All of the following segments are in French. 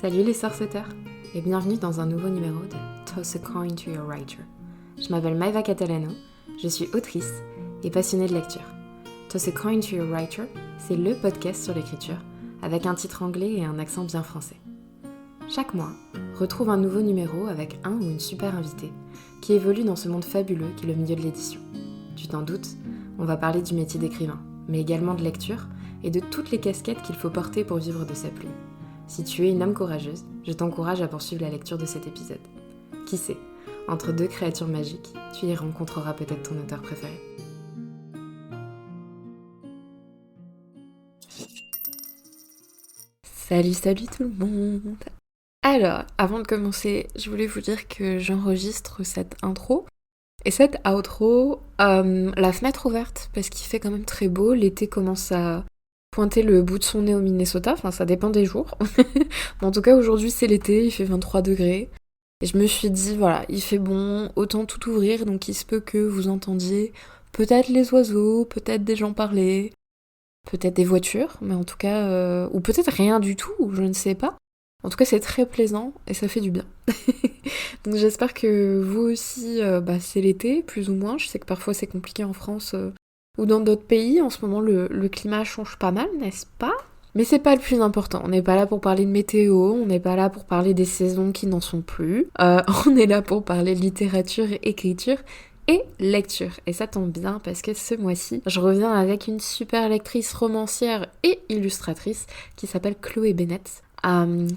Salut les sorceteurs et bienvenue dans un nouveau numéro de Toss a Coin to Your Writer. Je m'appelle Maeva Catalano, je suis autrice et passionnée de lecture. Toss a Coin to Your Writer, c'est le podcast sur l'écriture avec un titre anglais et un accent bien français. Chaque mois, retrouve un nouveau numéro avec un ou une super invitée qui évolue dans ce monde fabuleux qu'est le milieu de l'édition. Tu t'en doutes, on va parler du métier d'écrivain, mais également de lecture et de toutes les casquettes qu'il faut porter pour vivre de sa plume. Si tu es une âme courageuse, je t'encourage à poursuivre la lecture de cet épisode. Qui sait, entre deux créatures magiques, tu y rencontreras peut-être ton auteur préféré. Salut tout le monde! Alors, avant de commencer, je voulais vous dire que j'enregistre cette intro et cette outro, la fenêtre ouverte, parce qu'il fait quand même très beau, l'été commence à pointer le bout de son nez au Minnesota, enfin ça dépend des jours. Mais en tout cas aujourd'hui c'est l'été, il fait 23 degrés. Et je me suis dit voilà, il fait bon, autant tout ouvrir, donc il se peut que vous entendiez peut-être les oiseaux, peut-être des gens parler, peut-être des voitures, mais en tout cas, ou peut-être rien du tout, je ne sais pas. En tout cas c'est très plaisant et ça fait du bien. Donc j'espère que vous aussi, c'est l'été, plus ou moins. Je sais que parfois c'est compliqué en France ou dans d'autres pays. En ce moment, le climat change pas mal, n'est-ce pas? Mais c'est pas le plus important. On n'est pas là pour parler de météo, on n'est pas là pour parler des saisons qui n'en sont plus. On est là pour parler de littérature, écriture et lecture. Et ça tombe bien parce que ce mois-ci, je reviens avec une super lectrice romancière et illustratrice qui s'appelle Chloé Bennett.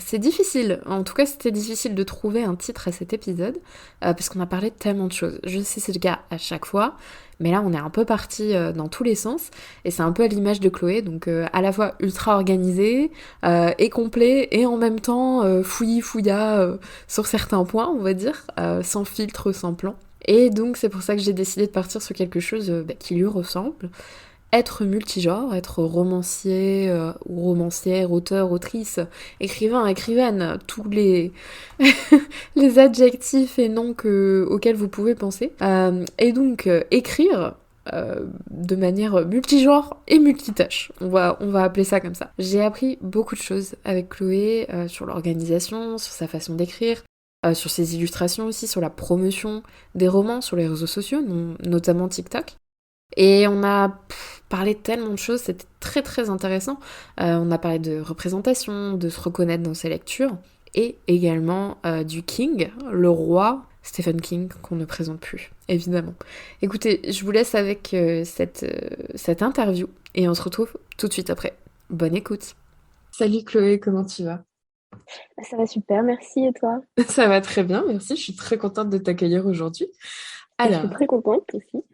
C'est difficile, en tout cas c'était difficile de trouver un titre à cet épisode parce qu'on a parlé de tellement de choses. Je sais c'est le cas à chaque fois, mais là on est un peu parti dans tous les sens et c'est un peu à l'image de Chloé, donc à la fois ultra organisé et complet et en même temps fouillis-fouilla sur certains points on va dire, sans filtre, sans plan. Et donc c'est pour ça que j'ai décidé de partir sur quelque chose qui lui ressemble. Être multigenre, être romancier ou romancière, auteur, autrice, écrivain, écrivaine, tous les, les adjectifs et noms auxquels vous pouvez penser. Et donc écrire de manière multigenre et multitâche. On va appeler ça comme ça. J'ai appris beaucoup de choses avec Chloé sur l'organisation, sur sa façon d'écrire, sur ses illustrations aussi, sur la promotion des romans sur les réseaux sociaux, notamment TikTok. Et on a parlé de tellement de choses, c'était très très intéressant. On a parlé de représentation, de se reconnaître dans ses lectures, et également du King, le roi Stephen King, qu'on ne présente plus, évidemment. Écoutez, je vous laisse avec cette interview, et on se retrouve tout de suite après. Bonne écoute. Salut Chloé, comment tu vas? Ça va super, merci. Et toi? Ça va très bien, merci, je suis très contente de t'accueillir aujourd'hui. Je suis Alors, très contente aussi.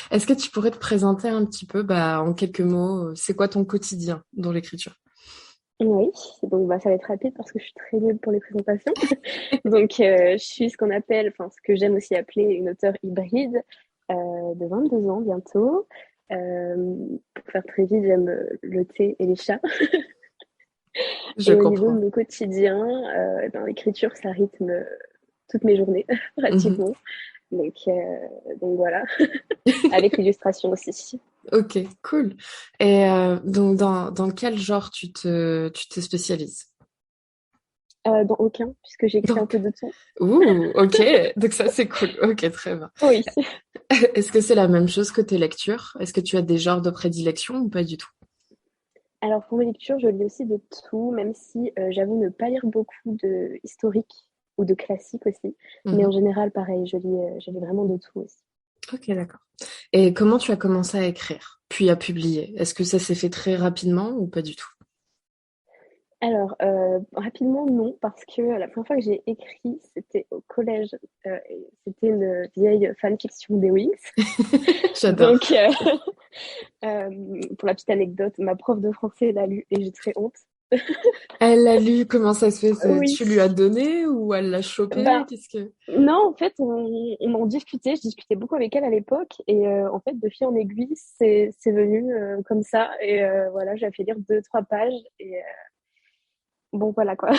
est-ce que tu pourrais te présenter un petit peu, en quelques mots, c'est quoi ton quotidien dans l'écriture? Oui, donc ça va être rapide parce que je suis très nulle pour les présentations. Donc, je suis ce qu'on appelle, enfin, ce que j'aime aussi appeler une auteure hybride de 22 ans bientôt. Euh, pour faire très vite, j'aime le thé et les chats. Je Et au niveau de comprends. mon quotidien, l'écriture, ça rythme toutes mes journées, Mhm. pratiquement. Donc, donc voilà, avec l'illustration aussi. Ok, cool. Et donc, dans quel genre tu te spécialises? Dans aucun, puisque j'ai écrit un Donc, peu de tout. ok, donc ça c'est cool. Ok, très bien. Oui. Est-ce que c'est la même chose que tes lectures? Est-ce que tu as des genres de prédilection ou pas du tout? Alors pour mes lectures, je lis aussi de tout, même si j'avoue ne pas lire beaucoup de historique ou de classique aussi. Mais en Mhm. général, pareil, je lis vraiment de tout aussi. Ok, d'accord. Et comment tu as commencé à écrire, puis à publier? Est-ce que ça s'est fait très rapidement ou pas du tout? Alors, rapidement, non, parce que la première fois que j'ai écrit, c'était au collège. Et c'était une vieille fanfiction des Wings. J'adore. Donc, pour la petite anecdote, ma prof de français l'a lu et j'ai très honte. Elle l'a lu, comment ça se fait? Oui, Tu lui as donné ou elle l'a chopé? ben, Qu'est-ce que... non, en fait, on en discutait. Je discutais beaucoup avec elle à l'époque. Et en fait, de fil en aiguille, c'est venu comme ça. Et voilà, j'ai fait lire deux, trois pages. bon, voilà quoi.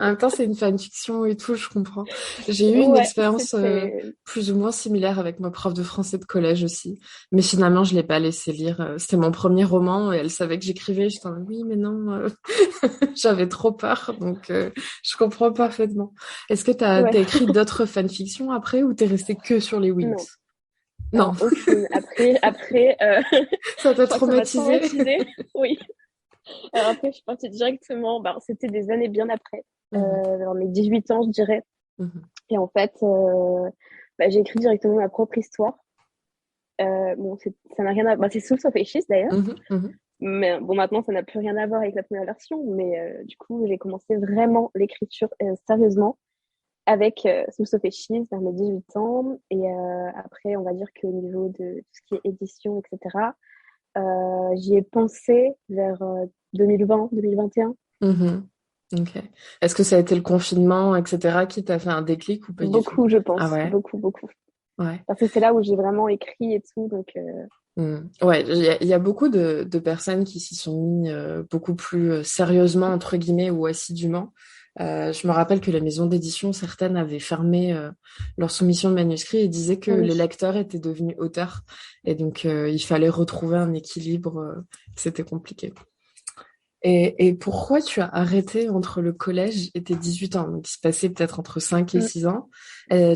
En même temps, c'est une fanfiction et tout, je comprends. J'ai eu une Ouais, expérience c'était. plus ou moins similaire avec ma prof de français de collège aussi. Mais finalement, je l'ai pas laissé lire. C'était mon premier roman et elle savait que j'écrivais. J'étais en mode, oui, mais non. J'avais trop peur, donc je comprends parfaitement. Est-ce que Ouais, t'as écrit d'autres fanfictions après ou t'es resté que sur les Wings? non. Non, Alors, aucune. Après, ça je t'a crois que ça m'a traumatisé? traumatisée. Oui. Alors après, je suis partie directement. Bah, c'était des années bien après. Mhm, Vers mes 18 ans, je dirais. mhm, Et en fait, bah, j'ai écrit directement ma propre histoire. Bon, ça n'a rien à. Bah, c'est Souls of Ashes d'ailleurs. mhm, mhm, Mais bon, maintenant, ça n'a plus rien à voir avec la première version. Mais du coup, j'ai commencé vraiment l'écriture sérieusement avec Souls of Ashes vers mes 18 ans. Et après, on va dire qu'au niveau de tout ce qui est édition, etc., j'y ai pensé vers 2020, 2021. mhm. Ok. Est-ce que ça a été le confinement, etc., qui t'a fait un déclic ou pas du tout? Beaucoup, je Ah pense. ouais, Beaucoup, beaucoup. ouais. Parce que c'est là où j'ai vraiment écrit et tout. Donc, Ouais, il y a beaucoup de personnes qui s'y sont mis beaucoup plus sérieusement, entre guillemets, ou assidûment. Je me rappelle que les maisons d'édition, certaines avaient fermé leur soumission de manuscrits et disaient que oui. les lecteurs étaient devenus auteurs. Et donc, il fallait retrouver un équilibre. C'était compliqué. Et pourquoi tu as arrêté entre le collège et tes 18 ans? Donc, il se passait peut-être entre 5 et Mm. 6 ans.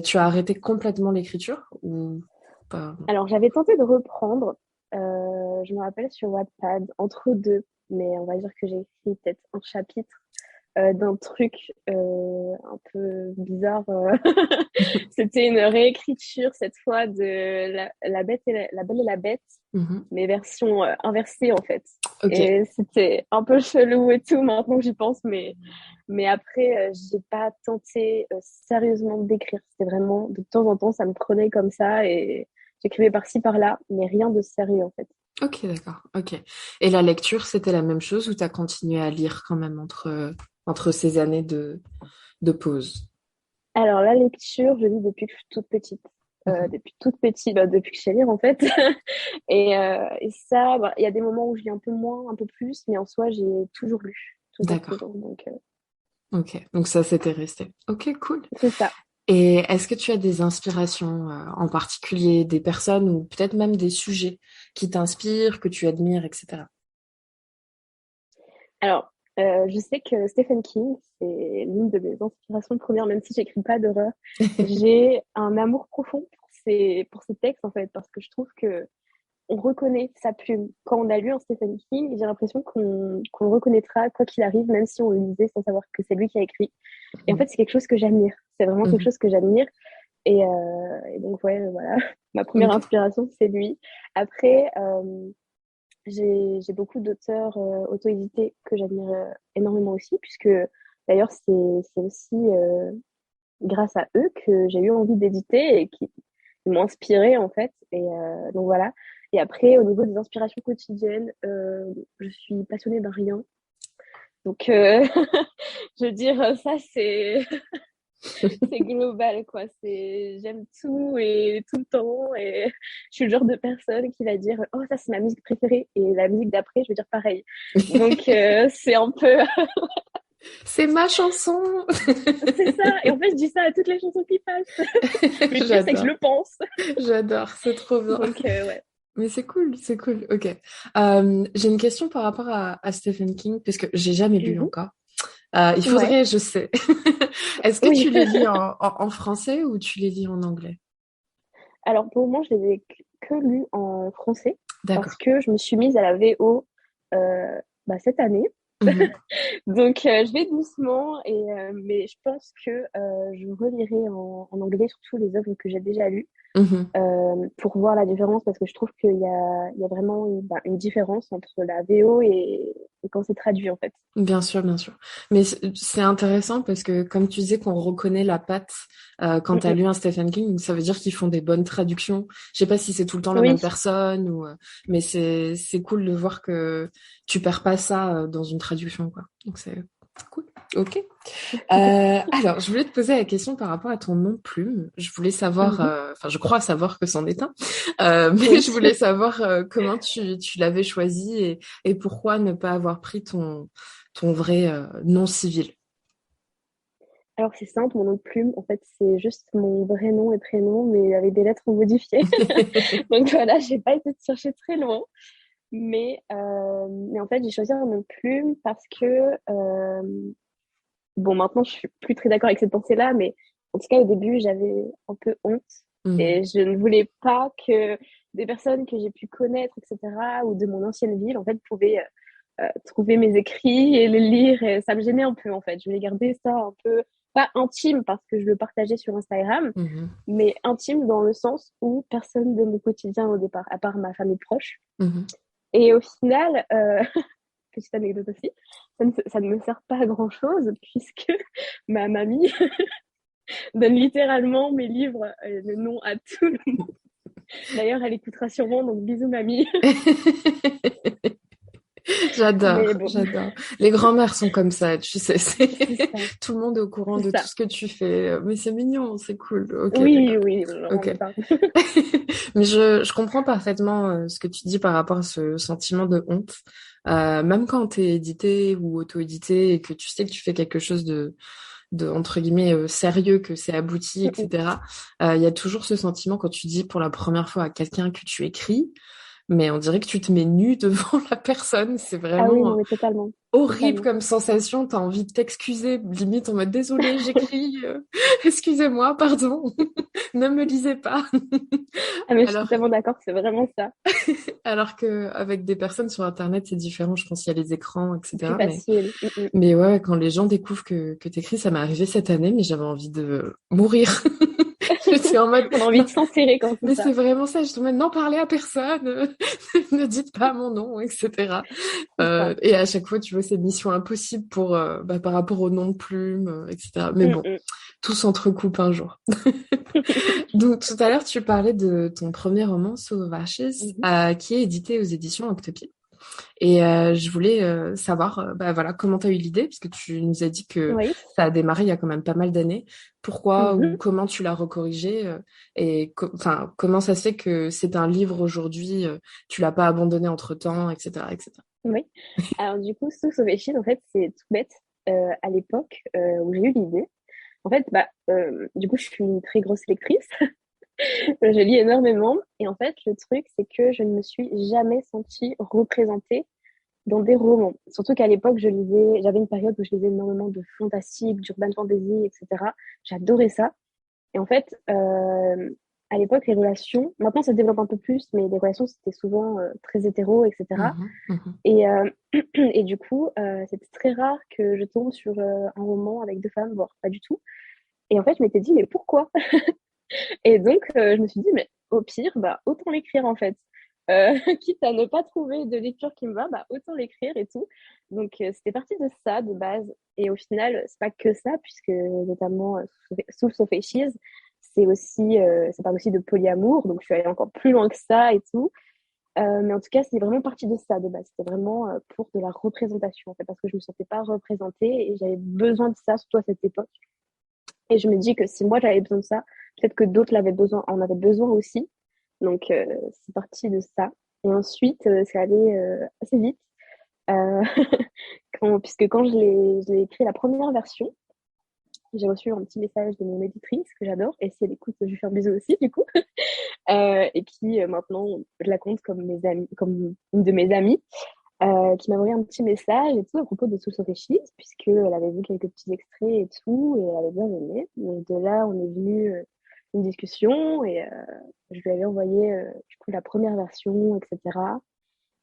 Tu as arrêté complètement l'écriture ou pas? Alors, j'avais tenté de reprendre. Je me rappelle sur Wattpad, entre deux. Mais on va dire que j'ai écrit peut-être un chapitre d'un truc un peu bizarre. C'était une réécriture cette fois de la Belle et la Bête, Mhm. mais version inversée en fait. Ok. Et c'était un peu chelou et tout maintenant que j'y pense, mais après, j'ai pas tenté sérieusement d'écrire. C'était vraiment de temps en temps, ça me prenait comme ça et j'écrivais par-ci par-là, mais rien de sérieux en fait. Ok, d'accord. Ok. Et la lecture, c'était la même chose ou t'as continué à lire quand même entre ces années de pause? Alors, la lecture, je lis depuis que je suis toute petite. Mhm. Depuis toute petite, bah, depuis que je sais lire en fait. Et ça, bah, il y a des moments où je lis un peu moins, un peu plus, mais en soi, j'ai toujours lu. Toujours, D'accord. toujours. Donc, Ok. Donc ça, c'était resté. Ok, cool. c'est ça. Et est-ce que tu as des inspirations en particulier, des personnes ou peut-être même des sujets qui t'inspirent, que tu admires, etc. Alors, je sais que Stephen King, c'est l'une de mes inspirations premières, même si j'écris pas d'horreur. J'ai un amour profond pour ces textes, en fait, parce que je trouve que on reconnaît sa plume. Quand on a lu un Stephen King, j'ai l'impression qu'on le reconnaîtra quoi qu'il arrive, même si on le lisait sans savoir que c'est lui qui a écrit. Et en fait, Mhm. c'est quelque chose que j'admire. C'est vraiment quelque Mhm. chose que j'admire. Et donc, ouais, voilà. Ma première Ok. inspiration, c'est lui. Après, j'ai beaucoup d'auteurs auto-édités que j'admire énormément aussi, puisque d'ailleurs, c'est aussi grâce à eux que j'ai eu envie d'éditer et qui m'ont inspirée, en fait. Et donc, voilà. Et après, au niveau des inspirations quotidiennes, je suis passionnée d'un rien. Donc, je veux dire, ça, c'est global, quoi. J'aime tout et tout le temps. Et je suis le genre de personne qui va dire, oh, ça, c'est ma musique préférée. Et la musique d'après, je vais dire pareil. Donc, c'est un peu, C'est ma chanson. c'est ça. Et en fait, je dis ça à toutes les chansons qui passent. Mais le pire, c'est que je J'adore. le pense. J'adore. C'est trop bien. Donc, ouais. Mais c'est cool, c'est cool. Ok. J'ai une question par rapport à Stephen King, puisque j'ai jamais lu Mhm. encore. Il Ouais. faudrait, je sais. Est-ce que Oui. tu les lis en français ou tu les lis en anglais? Alors, pour le moment, je les ai que lus en français parce D'accord. que je me suis mise à la VO bah, cette année. Mhm. Donc, je vais doucement, mais je pense que je relirai en anglais, surtout les œuvres que j'ai déjà lues, Mhm. pour voir la différence, parce que je trouve qu'il y a vraiment une différence entre la VO et quand c'est traduit, en fait. Bien sûr, bien sûr. Mais c'est intéressant parce que, comme tu disais, qu'on reconnaît la patte quand Mm, tu as mm. lu un Stephen King, ça veut dire qu'ils font des bonnes traductions. Je sais pas si c'est tout le temps la Oui, même personne mais c'est cool de voir que tu perds pas ça dans une traduction, quoi. Donc c'est cool. Ok. Alors, je voulais te poser la question par rapport à ton nom de plume. Je voulais savoir, Mhm. enfin, je crois savoir que c'en est un, mais Oui. je voulais savoir comment tu l'avais choisi et pourquoi ne pas avoir pris ton vrai nom civil. Alors c'est simple, mon nom de plume, en fait, c'est juste mon vrai nom et prénom, mais avec des lettres modifiées. Donc voilà, j'ai pas été chercher très loin. Mais en fait, j'ai choisi un nom de plume parce que, bon, maintenant, je suis plus très d'accord avec cette pensée-là, mais en tout cas, au début, j'avais un peu honte Mhm, et je ne voulais pas que des personnes que j'ai pu connaître, etc., ou de mon ancienne ville, en fait, pouvaient trouver mes écrits et les lire. Et ça me gênait un peu, en fait. Je voulais garder ça un peu, pas intime parce que je le partageais sur Instagram, mhm, mais intime dans le sens où personne de mon quotidien au départ, à part ma famille proche. mhm. Et au final, petite anecdote aussi, ça ne me sert pas à grand-chose puisque ma mamie donne littéralement mes livres le nom à tout le monde. D'ailleurs, elle écoutera sûrement, donc bisous mamie. Mais J'adore, bon, j'adore. Les grands-mères sont comme ça, tu sais, c'est ça, tout le monde est au courant c'est de tout ça. ce que tu fais. Mais c'est mignon, c'est cool. Ok, Oui, d'accord. oui, on Ok. n'en est pas. Mais je comprends parfaitement ce que tu dis par rapport à ce sentiment de honte. Même quand tu es édité ou auto-édité et que tu sais que tu fais quelque chose de entre guillemets sérieux, que c'est abouti, etc. Il y a toujours ce sentiment quand tu dis pour la première fois à quelqu'un que tu écris, mais on dirait que tu te mets nu devant la personne. C'est Ah oui, vraiment non, mais totalement, horrible totalement. comme sensation. T'as envie de t'excuser, limite en mode désolé, j'écris, excusez-moi, pardon, ne me lisez pas. Ah mais je suis Alors, tellement d'accord, c'est vraiment ça. alors que avec des personnes sur Internet, c'est différent. Je pense qu'il y a les écrans, C'est plus etc. facile. Mais ouais, quand les gens découvrent que t'écris, ça m'est arrivé cette année, mais j'avais envie de mourir. J'étais en mode, On a envie non, de s'enserrer quand c'est mais ça. c'est vraiment ça. Je te dis, non, parlez à personne, ne dites pas mon nom, etc. C'est ça. Et à chaque fois, tu vois, c'est mission impossible pour, par rapport au nom de plume, etc. Mais bon, Mm. tout s'entrecoupe un jour. Donc, tout à l'heure, tu parlais de ton premier roman, Sauvages, Mhm. qui est édité aux éditions Octopied. Et je voulais savoir, bah, voilà, comment tu as eu l'idée, parce que tu nous as dit que Oui. ça a démarré il y a quand même pas mal d'années. Pourquoi ou Mhm. comment tu l'as recorrigé et enfin, comment ça se fait que c'est un livre aujourd'hui, tu l'as pas abandonné entre-temps, etc., etc. Oui. Alors du coup, Sous Sauvages, en fait, c'est tout bête. À l'époque où j'ai eu l'idée, en fait, du coup, je suis une très grosse lectrice. Je lis énormément. Et en fait, le truc, c'est que je ne me suis jamais sentie représentée dans des romans. Surtout qu'à l'époque, j'avais une période où je lisais énormément de fantastique, d'urban fantasy, etc. J'adorais ça. Et en fait, à l'époque, les relations, maintenant ça se développe un peu plus, mais les relations, c'était souvent très hétéro, etc. Mhm, mhm. Et, et du coup, c'était très rare que je tombe sur un roman avec deux femmes, voire pas du tout. Et en fait, je m'étais dit, mais pourquoi? Et donc, je me suis dit, mais au pire, bah, autant l'écrire en fait. Quitte à ne pas trouver de lecture qui me va, bah, autant l'écrire et tout. Donc, c'était parti de ça de base. Et au final, c'est pas que ça, puisque notamment Soul of Ashes, ça parle aussi de polyamour. Donc, je suis allée encore plus loin que ça et tout. Mais en tout cas, c'est vraiment parti de ça de base. C'était vraiment pour de la représentation, en fait, parce que je me sentais pas représentée et j'avais besoin de ça, surtout à cette époque. Et je me dis que si moi j'avais besoin de ça, peut-être que d'autres en avaient besoin aussi. Donc c'est parti de ça. Et ensuite, c'est allé assez vite. Euh, puisque quand je l'ai écrit la première version, j'ai reçu un petit message de mon éditrice que j'adore. Et si elle écoute, je lui fais un bisou aussi, du coup. Et qui maintenant, je la compte comme comme une de mes amies, qui m'a envoyé un petit message et tout à propos de Soul of Ashes, puisqu'elle avait vu quelques petits extraits et tout, et elle avait bien aimé. Donc de là, on est venu une discussion, et je lui avais envoyé du coup la première version, etc.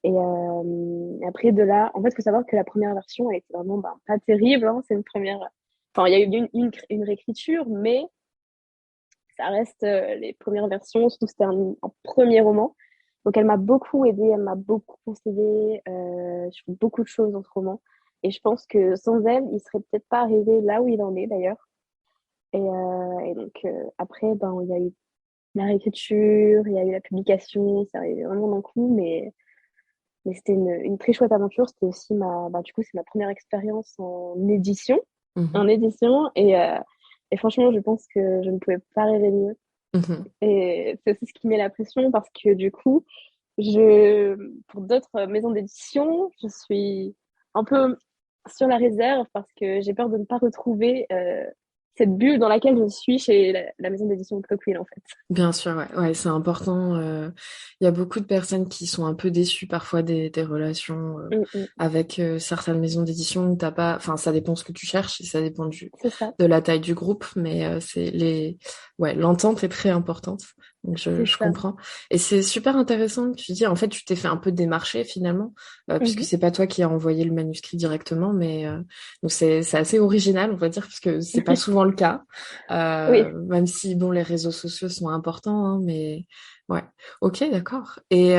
Et après de là, en fait, il faut savoir que la première version, elle était vraiment pas terrible, hein, c'est une première. Enfin, il y a eu une réécriture, mais ça reste les premières versions, surtout que c'était un premier roman. Donc elle m'a beaucoup aidée, elle m'a beaucoup conseillé sur beaucoup de choses dans ce roman. Et je pense que sans elle, il serait peut-être pas arrivé là où il en est d'ailleurs. Et donc après, il y a eu la réécriture, il y a eu la publication, c'est arrivé vraiment d'un coup, mais c'était une très chouette aventure. C'était aussi du coup, c'est ma première expérience en édition. en Mhm. édition. Et franchement, je pense que je ne pouvais pas rêver mieux. Mhm. Et c'est aussi ce qui met la pression parce que du coup, pour d'autres maisons d'édition, je suis un peu sur la réserve parce que j'ai peur de ne pas retrouver cette bulle dans laquelle je suis chez la maison d'édition Clockwill, en fait. Bien sûr, ouais, ouais, c'est important. Il y a beaucoup de personnes qui sont un peu déçues parfois des relations Mm, mm. avec certaines maisons d'édition où t'as pas, enfin, ça dépend ce que tu cherches et ça dépend C'est ça, de la taille du groupe, mais ouais, l'entente est très importante. Donc c'est je ça. comprends. Et c'est super intéressant que tu dis. En fait, tu t'es fait un peu démarcher finalement, puisque Mhm. c'est pas toi qui as envoyé le manuscrit directement, mais donc c'est assez original, on va dire, puisque c'est pas souvent le cas. Oui. Même si, bon, les réseaux sociaux sont importants, hein, mais ouais. Ok, d'accord. Et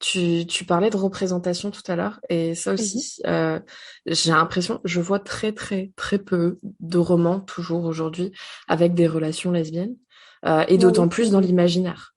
tu parlais de représentation tout à l'heure, et ça Mhm. aussi, j'ai l'impression, je vois très, très, très peu de romans, toujours aujourd'hui, avec des relations lesbiennes, et Moi d'autant plus dans aussi. l'imaginaire.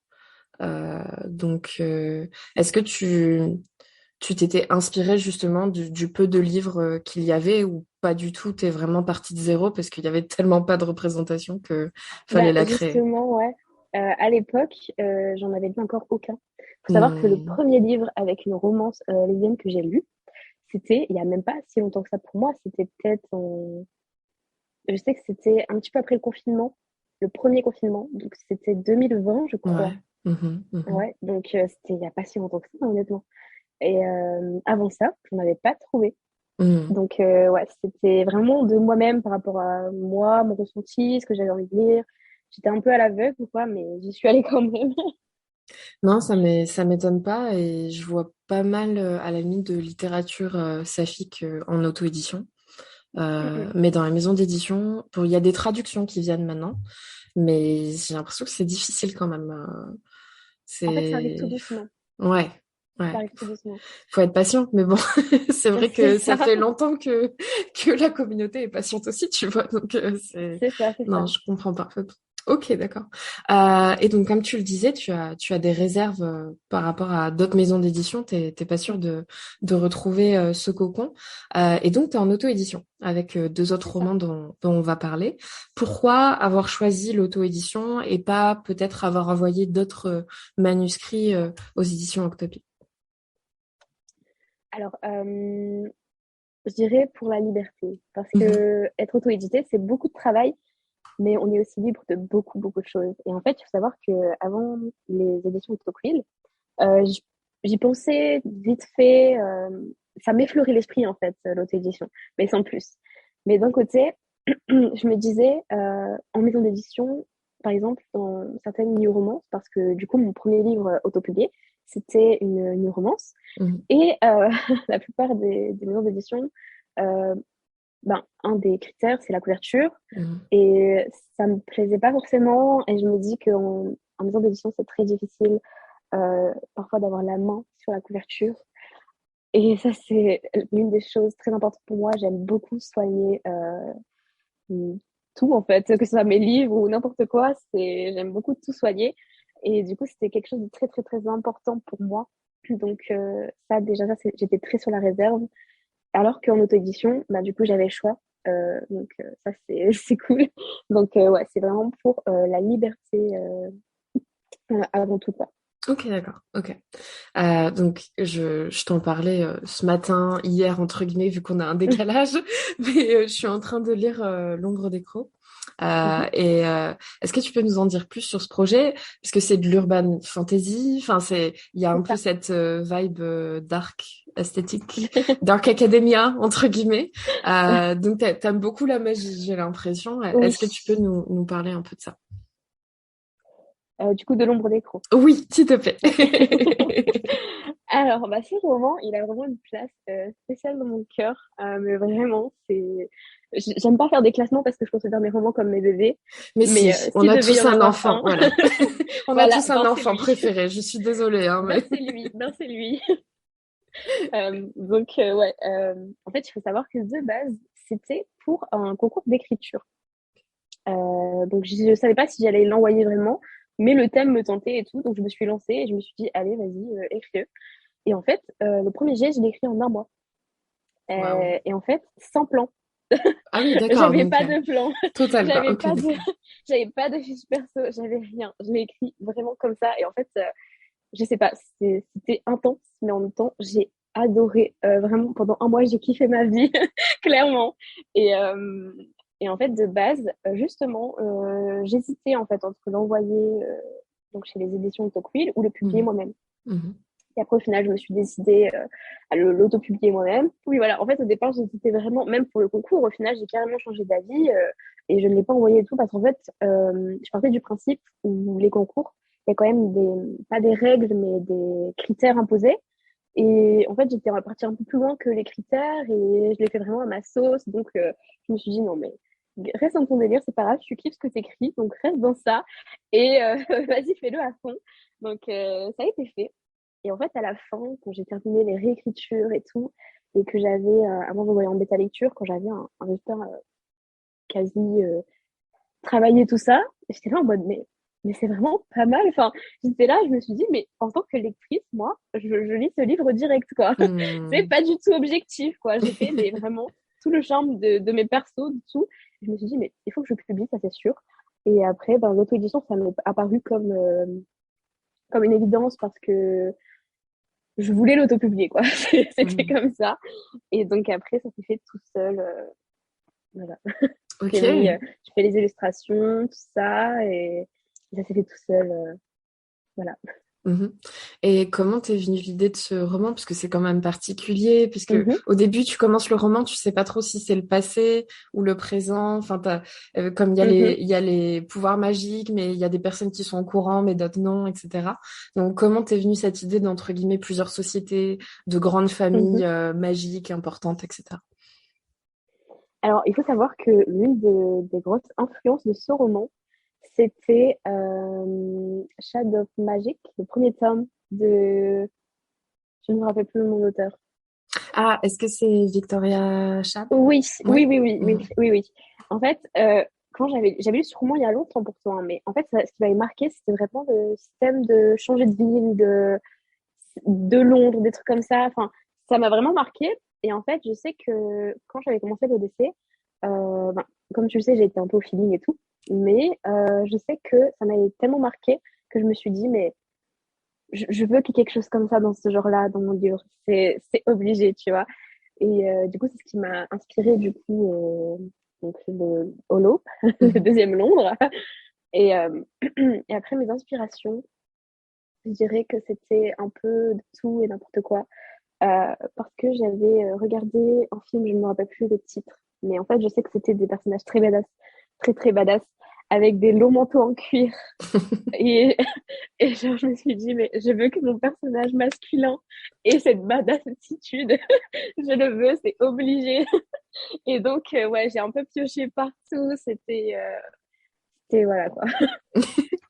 Donc, est-ce que tu t'étais inspiré justement du peu de livres qu'il y avait ou pas du tout, t'es vraiment partie de zéro parce qu'il y avait tellement pas de représentation que fallait Bah, la créer. justement, ouais. À l'époque, j'en avais lu encore aucun. Faut savoir que le Hmm. premier livre avec une romance lesbienne que j'ai lu, c'était il y a même pas si longtemps que ça pour moi. C'était peut-être Je sais que c'était un petit peu après le confinement, le premier confinement. Donc c'était 2020, je crois. Ouais. Mhm, mhm. Ouais, donc c'était il y a pas si longtemps que ça, honnêtement. Et avant ça, je n'en avais pas trouvé. Hmm. Donc ouais, c'était vraiment de moi-même par rapport à moi, mon ressenti, ce que j'avais envie de lire. J'étais un peu à l'aveugle ou quoi, mais j'y suis allée quand même. Non, ça m'étonne pas et je vois pas mal à la limite de littérature saphique en auto-édition. Mm, mm. Mais dans la maison d'édition, il y a des traductions qui viennent maintenant, mais j'ai l'impression que c'est difficile quand même. En fait, ça arrive C'est tout doucement. ouais, Ça ouais. arrive tout doucement. Faut être patient, mais bon, c'est vrai C'est que ça ça, fait longtemps que la communauté est patiente aussi, tu vois. Donc c'est c'est ça, c'est non, ça. je comprends parfaitement. Ok, d'accord. Et donc, comme tu le disais, tu as des réserves par rapport à d'autres maisons d'édition. T'es pas sûr de retrouver ce cocon. Et donc, tu es en auto-édition avec deux C'est autres ça. romans dont on va parler. Pourquoi avoir choisi l'auto-édition et pas peut-être avoir envoyé d'autres manuscrits aux éditions Octopi? Alors, je dirais pour la liberté. Parce Mhm. que être auto-édité, c'est beaucoup de travail, mais on est aussi libre de beaucoup, beaucoup de choses. Et en fait, il faut savoir que avant les éditions de Tocqueville, euh, j- j'y pensais vite fait. Ça m'effleurait l'esprit, en fait, l'auto-édition, mais sans plus. Mais d'un côté, je me disais, en maison d'édition, par exemple, dans certaines new romances, parce que du coup, mon premier livre autopublié, c'était une romance. Mhm. Et la plupart des maisons d'édition, euh, ben, un des critères, c'est la couverture. Mhm. Et ça me plaisait pas forcément. Et je me dis qu'en maison d'édition, c'est très difficile parfois d'avoir la main sur la couverture. Et ça, c'est l'une des choses très importantes pour moi. J'aime beaucoup soigner tout, en fait, que ce soit mes livres ou n'importe quoi. J'aime beaucoup tout soigner. Et du coup, c'était quelque chose de très, très, très important pour moi. Donc, ça, déjà, j'étais très sur la réserve. Alors qu'en auto-édition, bah, du coup, j'avais le choix. Donc, ça, c'est cool. Donc, ouais, c'est vraiment pour la liberté avant tout, quoi. Ok, d'accord. Ok. Donc, je t'en parlais ce matin, hier, entre guillemets, vu qu'on a un décalage, mais je suis en train de lire L'ombre des crocs. Mhm. Est-ce que tu peux nous en dire plus sur ce projet? Parce que c'est de l'urban fantasy, enfin, il y a un C'est peu ça. cette vibe dark esthétique, dark academia, entre guillemets. Donc, t'aimes beaucoup la magie, j'ai l'impression. Oui. Est-ce que tu peux nous parler un peu de ça? Du coup, de l'ombre d'écran. Oui, s'il te plaît. Ouais. Alors, bah, ce roman, il a vraiment une place spéciale dans mon cœur. Mais vraiment, j'aime pas faire des classements parce que je considère mes romans comme mes bébés. Mais Mais si, on s'il a devait y tous en un avoir enfant, un, voilà. On a voilà, tous un ben c'est enfant lui. préféré. Je suis désolée, hein, Ben mais. c'est lui. Ben c'est lui. Donc, ouais. En fait, il faut savoir que de base, c'était pour un concours d'écriture. Donc, je ne savais pas si j'allais l'envoyer vraiment, mais le thème me tentait et tout. Donc, je me suis lancée et je me suis dit, allez, vas-y, écris-le. Et en fait, le premier jet, je l'ai écrit en un mois. Waouh. Et en fait, sans plan. Ah oui, d'accord, J'avais donc pas de plan, total, quoi. j'avais Ok, pas de, d'accord. j'avais pas de fiche perso, j'avais rien. Je l'ai écrit vraiment comme ça. Et en fait, je sais pas, c'était intense, mais en même temps, j'ai adoré. Vraiment, pendant un mois, j'ai kiffé ma vie, clairement. Et, euh, et en fait, de base, justement, j'hésitais en fait entre l'envoyer donc chez les éditions de Tocqueville ou le publier Mhm, moi-même. mhm, Et après, au final, je me suis décidée à l'auto-publier moi-même. Oui, voilà. En fait, au départ, j'hésitais vraiment, même pour le concours, au final, j'ai carrément changé d'avis et je ne l'ai pas envoyé et tout parce qu'en fait, je partais du principe où les concours, il y a quand même pas des règles, mais des critères imposés. Et en fait, j'étais partie un peu plus loin que les critères et je l'ai fait vraiment à ma sauce. Donc, je me suis dit, non, mais reste dans ton délire, c'est pas grave, tu kiffes ce que t'écris, donc reste dans ça et vas-y, fais-le à fond. Donc, ça a été fait. Et en fait, à la fin, quand j'ai terminé les réécritures et tout, et que j'avais, avant d'envoyer en bêta lecture, quand j'avais un résultat quasi travaillé tout ça, j'étais là en mode, mais c'est vraiment pas mal. Enfin, j'étais là, je me suis dit, mais en tant que lectrice, moi, je lis ce livre direct, quoi. C'est mhm. pas du tout objectif, quoi. J'ai fait, mais vraiment, tout le charme de mes persos, de tout. Je me suis dit, mais il faut que je publie, ça c'est sûr. Et après, ben, l'auto-édition, ça m'est apparu comme une évidence parce que je voulais l'auto-publier, quoi. C'était Mhm. comme ça. Et donc après, ça s'est fait tout seul. Voilà. Ok. J'ai mis, je fais les illustrations, tout ça, et ça s'est fait tout seul. Voilà. Mhm. Et comment t'es venue l'idée de ce roman? Parce que c'est quand même particulier, puisque Mhm, au début, tu commences le roman, tu sais pas trop si c'est le passé ou le présent. Enfin, comme mhm, il y a les pouvoirs magiques, mais il y a des personnes qui sont au courant, mais d'autres non, etc. Donc, comment t'es venue cette idée d'entre guillemets plusieurs sociétés, de grandes mhm. familles magiques, importantes, etc. Alors, il faut savoir que des grosses influences de ce roman, c'était Shadow of Magic, le premier tome de... Je ne me rappelle plus le nom de l'auteur. Ah, est-ce que c'est Victoria Schap? Oui, Ouais. oui, oui, oui, oui, Mhm. oui, oui. En fait, quand j'avais lu ce roman il y a longtemps pourtant, hein, mais en fait, ce qui m'avait marqué, c'était vraiment le système de changer de ville, de Londres, des trucs comme ça. Enfin, ça m'a vraiment marqué. Et en fait, je sais que quand j'avais commencé l'Odyssée, ben, comme tu le sais, j'ai été un peu au feeling et tout. Mais je sais que ça m'avait tellement marqué que je me suis dit, mais je veux qu'il y ait quelque chose comme ça dans ce genre-là, dans mon livre. C'est obligé, tu vois. Et du coup, c'est ce qui m'a inspiré du coup donc le Holo, le Mhm. deuxième Londres. Et, et après, mes inspirations, je dirais que c'était un peu de tout et n'importe quoi. Parce que j'avais regardé un film, je ne me rappelle plus le titre, mais en fait, je sais que c'était des personnages très badass, très très badass, avec des longs manteaux en cuir. Et, et genre, je me suis dit, mais je veux que mon personnage masculin ait cette badass attitude. Je le veux, c'est obligé. Et donc, ouais, j'ai un peu pioché partout. Voilà quoi.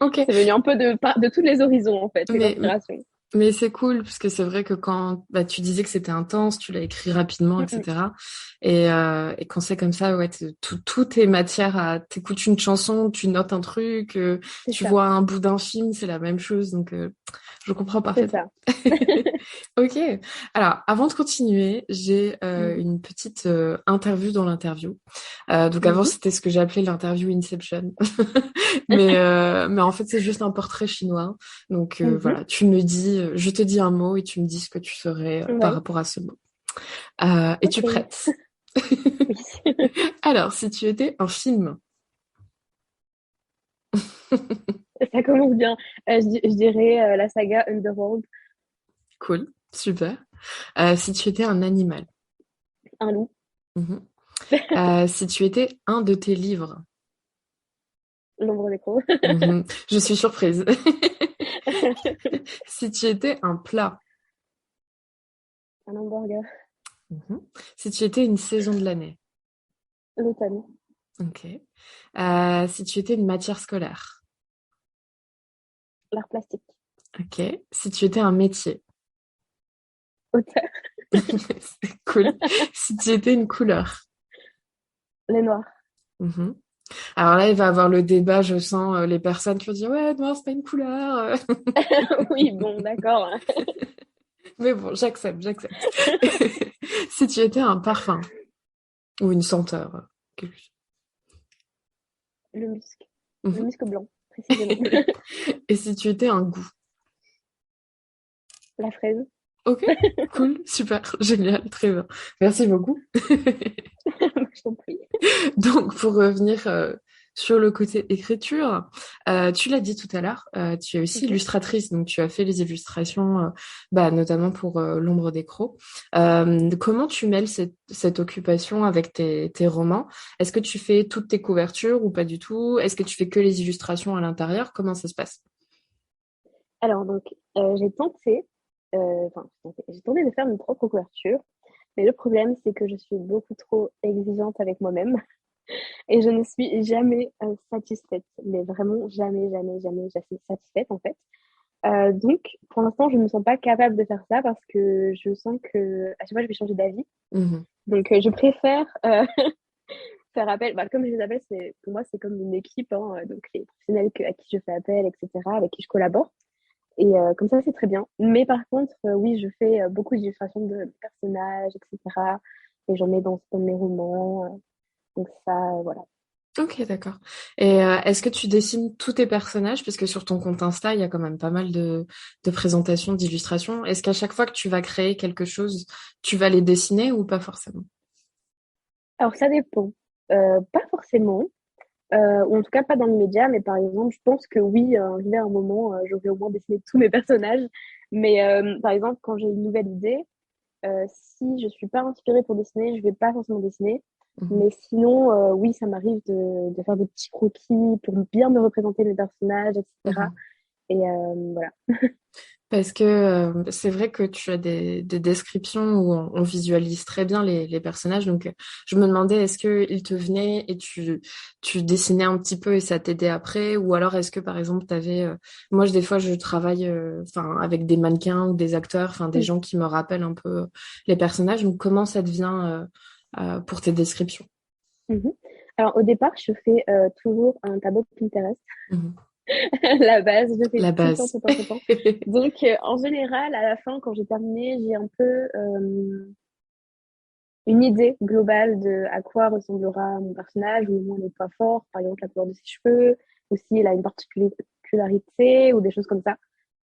Ok. C'est venu un peu de tous les horizons, en fait, les Mais, inspirations. mais c'est cool, parce que c'est vrai que quand bah, tu disais que c'était intense, tu l'as écrit rapidement, Mm, mm, etc. Et quand c'est comme ça, ouais, tout est matière à... T'écoutes une chanson, tu notes un truc, c'est tu ça, vois un bout d'un film, c'est la même chose, donc je comprends c'est parfaitement. ça. Ok. Alors, avant de continuer, j'ai Mhm, une petite interview dans l'interview. Donc avant, mhm, c'était ce que j'ai appelé l'interview Inception. Mais en fait, c'est juste un portrait chinois. Donc mhm. voilà, je te dis un mot et tu me dis ce que tu ferais par Ouais, rapport à ce mot. Es-tu ok. prête? Oui. Alors, si tu étais un film, Ça commence bien. Je dirais la saga Underworld, cool, super. Si tu étais un animal, un loup, mhm. Si tu étais un de tes livres, l'ombre des crocs, mhm. Je suis surprise. Si tu étais un plat, un hamburger, mhm. Si tu étais une saison de l'année, l'automne, ok. Si tu étais une matière scolaire, l'art plastique, ok. Si tu étais un métier, auteur, c'est cool. Si tu étais une couleur, les noirs. mhm. Alors là, il va y avoir le débat, je sens les personnes qui vont dire ouais, noir, c'est pas une couleur. Oui, bon, d'accord. Mais bon, j'accepte, j'accepte. Si tu étais un parfum, Ou une senteur. quelque chose. Le musc. Le Mhm. musc blanc, précisément. Et si tu étais un goût? La fraise. Ok, cool, super, génial, très bien. Merci beaucoup. Je t'en prie. Donc, pour revenir sur le côté écriture, tu l'as dit tout à l'heure, tu es aussi Mhm. illustratrice, donc tu as fait les illustrations, notamment pour L'ombre des crocs. Comment tu mêles cette occupation avec tes romans? Est-ce que tu fais toutes tes couvertures ou pas du tout? Est-ce que tu fais que les illustrations à l'intérieur? Comment ça se passe? Alors, donc, j'ai tenté, j'ai tenté de faire une propre couverture, mais le problème, c'est que je suis beaucoup trop exigeante avec moi-même et je ne suis jamais satisfaite, mais vraiment jamais, jamais, jamais, jamais satisfaite en fait. Donc, pour l'instant, je ne me sens pas capable de faire ça parce que je sens que à chaque fois, je vais changer d'avis. Mhm. Donc, je préfère faire appel. Bah, comme je les appelle, pour moi, c'est comme une équipe, hein, donc les professionnels à qui je fais appel, etc., avec qui je collabore. Et comme ça, c'est très bien. Mais par contre, oui, je fais beaucoup d'illustrations de personnages, etc. Et j'en mets dans mes romans. Donc ça, voilà. Ok, d'accord. Et est-ce que tu dessines tous tes personnages? Parce que sur ton compte Insta, il y a quand même pas mal de présentations, d'illustrations. Est-ce qu'à chaque fois que tu vas créer quelque chose, tu vas les dessiner ou pas forcément? Alors ça dépend. Pas forcément. Ou en tout cas pas dans l'immédiat, mais par exemple, je pense que oui, arrivé à un moment, j'aurais au moins dessiné tous mes personnages. Mais par exemple, quand j'ai une nouvelle idée, si je suis pas inspirée pour dessiner, je vais pas forcément dessiner. Mhm. Mais sinon, oui, ça m'arrive de faire des petits croquis pour bien me représenter mes personnages, etc. Mhm. Et voilà. Parce que c'est vrai que tu as des descriptions où on visualise très bien les personnages. Donc, je me demandais, est-ce que il te venait et tu dessinais un petit peu et ça t'aidait après? Ou alors, est-ce que, par exemple, moi, des fois, je travaille enfin, avec des mannequins ou des acteurs, enfin, des gens qui me rappellent un peu les personnages. Donc, comment ça devient pour tes descriptions? Mhm. Alors, au départ, je fais toujours un tableau Pinterest. Mhm. La base, je fais La tout le temps, base. tout le temps, tout le temps. Donc, en général, à la fin, quand j'ai terminé, j'ai un peu une idée globale de à quoi ressemblera mon personnage, ou au moins les points forts, par exemple la couleur de ses cheveux, ou s'il a une particularité, ou des choses comme ça.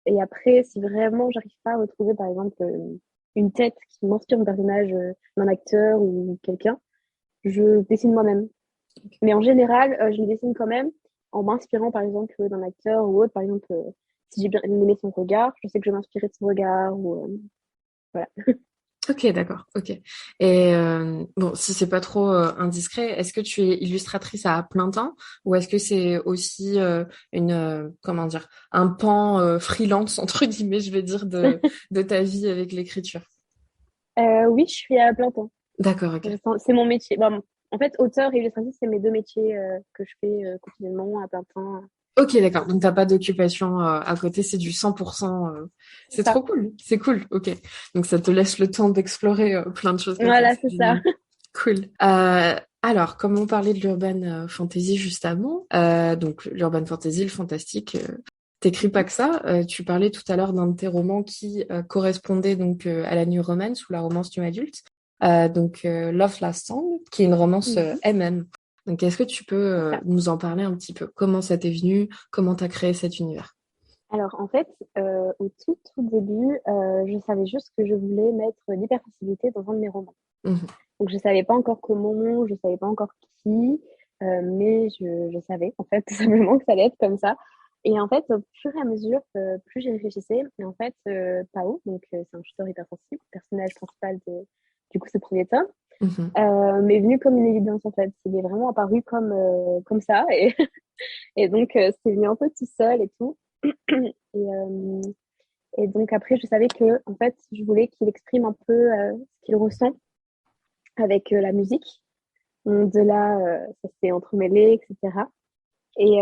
Et après, si vraiment j'arrive pas à retrouver, par exemple, une tête qui m'inspire mon personnage d'un acteur ou quelqu'un, je dessine moi-même. Mais en général, je le dessine quand même en m'inspirant, par exemple, d'un acteur ou autre. Par exemple, si j'ai bien aimé son regard, je sais que je vais m'inspirer de son regard. Ou, voilà. Ok, d'accord, ok. Et bon, si c'est pas trop indiscret, est-ce que tu es illustratrice à plein temps ou est-ce que c'est aussi comment dire, un pan freelance entre guillemets, je vais dire, de ta vie avec l'écriture? Oui, je suis à plein temps. D'accord, ok. C'est mon métier. Bon, en fait, auteur et illustratrice, c'est mes deux métiers que je fais quotidiennement à plein temps. Ok, d'accord. Donc t'as pas d'occupation à côté, c'est du 100%. C'est C'est ça. trop cool, c'est cool. Ok. Donc ça te laisse le temps d'explorer plein de choses comme ça. Voilà, C'est c'est ça. génial. Cool. Alors, comme on parlait de l'urban fantasy juste avant, donc l'urban fantasy, le fantastique, t'écris pas Mhm, que ça. Tu parlais tout à l'heure d'un de tes romans qui correspondait donc à la new romance ou la romance new adulte, Love Last Song, qui est une romance mhm, MM. Donc, est-ce que tu peux c'est ça. nous en parler un petit peu? Comment ça t'est venu? Comment t'as créé cet univers? Alors, en fait, au tout début, je savais juste que je voulais mettre l'hypersensibilité dans un de mes romans. Mhm, Donc, je savais pas encore comment, je savais pas encore qui, mais je savais, en fait, tout simplement que ça allait être comme ça. Et en fait, au fur et à mesure, plus j'y réfléchissais, et en fait, Pao, donc c'est un tuteur hypersensible, personnage principal de, du coup, ce premier tome, mhm. m'est venu comme une évidence, en fait. Il est vraiment apparu comme ça, et, et donc, c'est venu un peu tout seul et tout. Et, et donc, après, je savais que, en fait, je voulais qu'il exprime un peu ce qu'il ressent avec la musique. De là, ça s'est entremêlé, etc. Et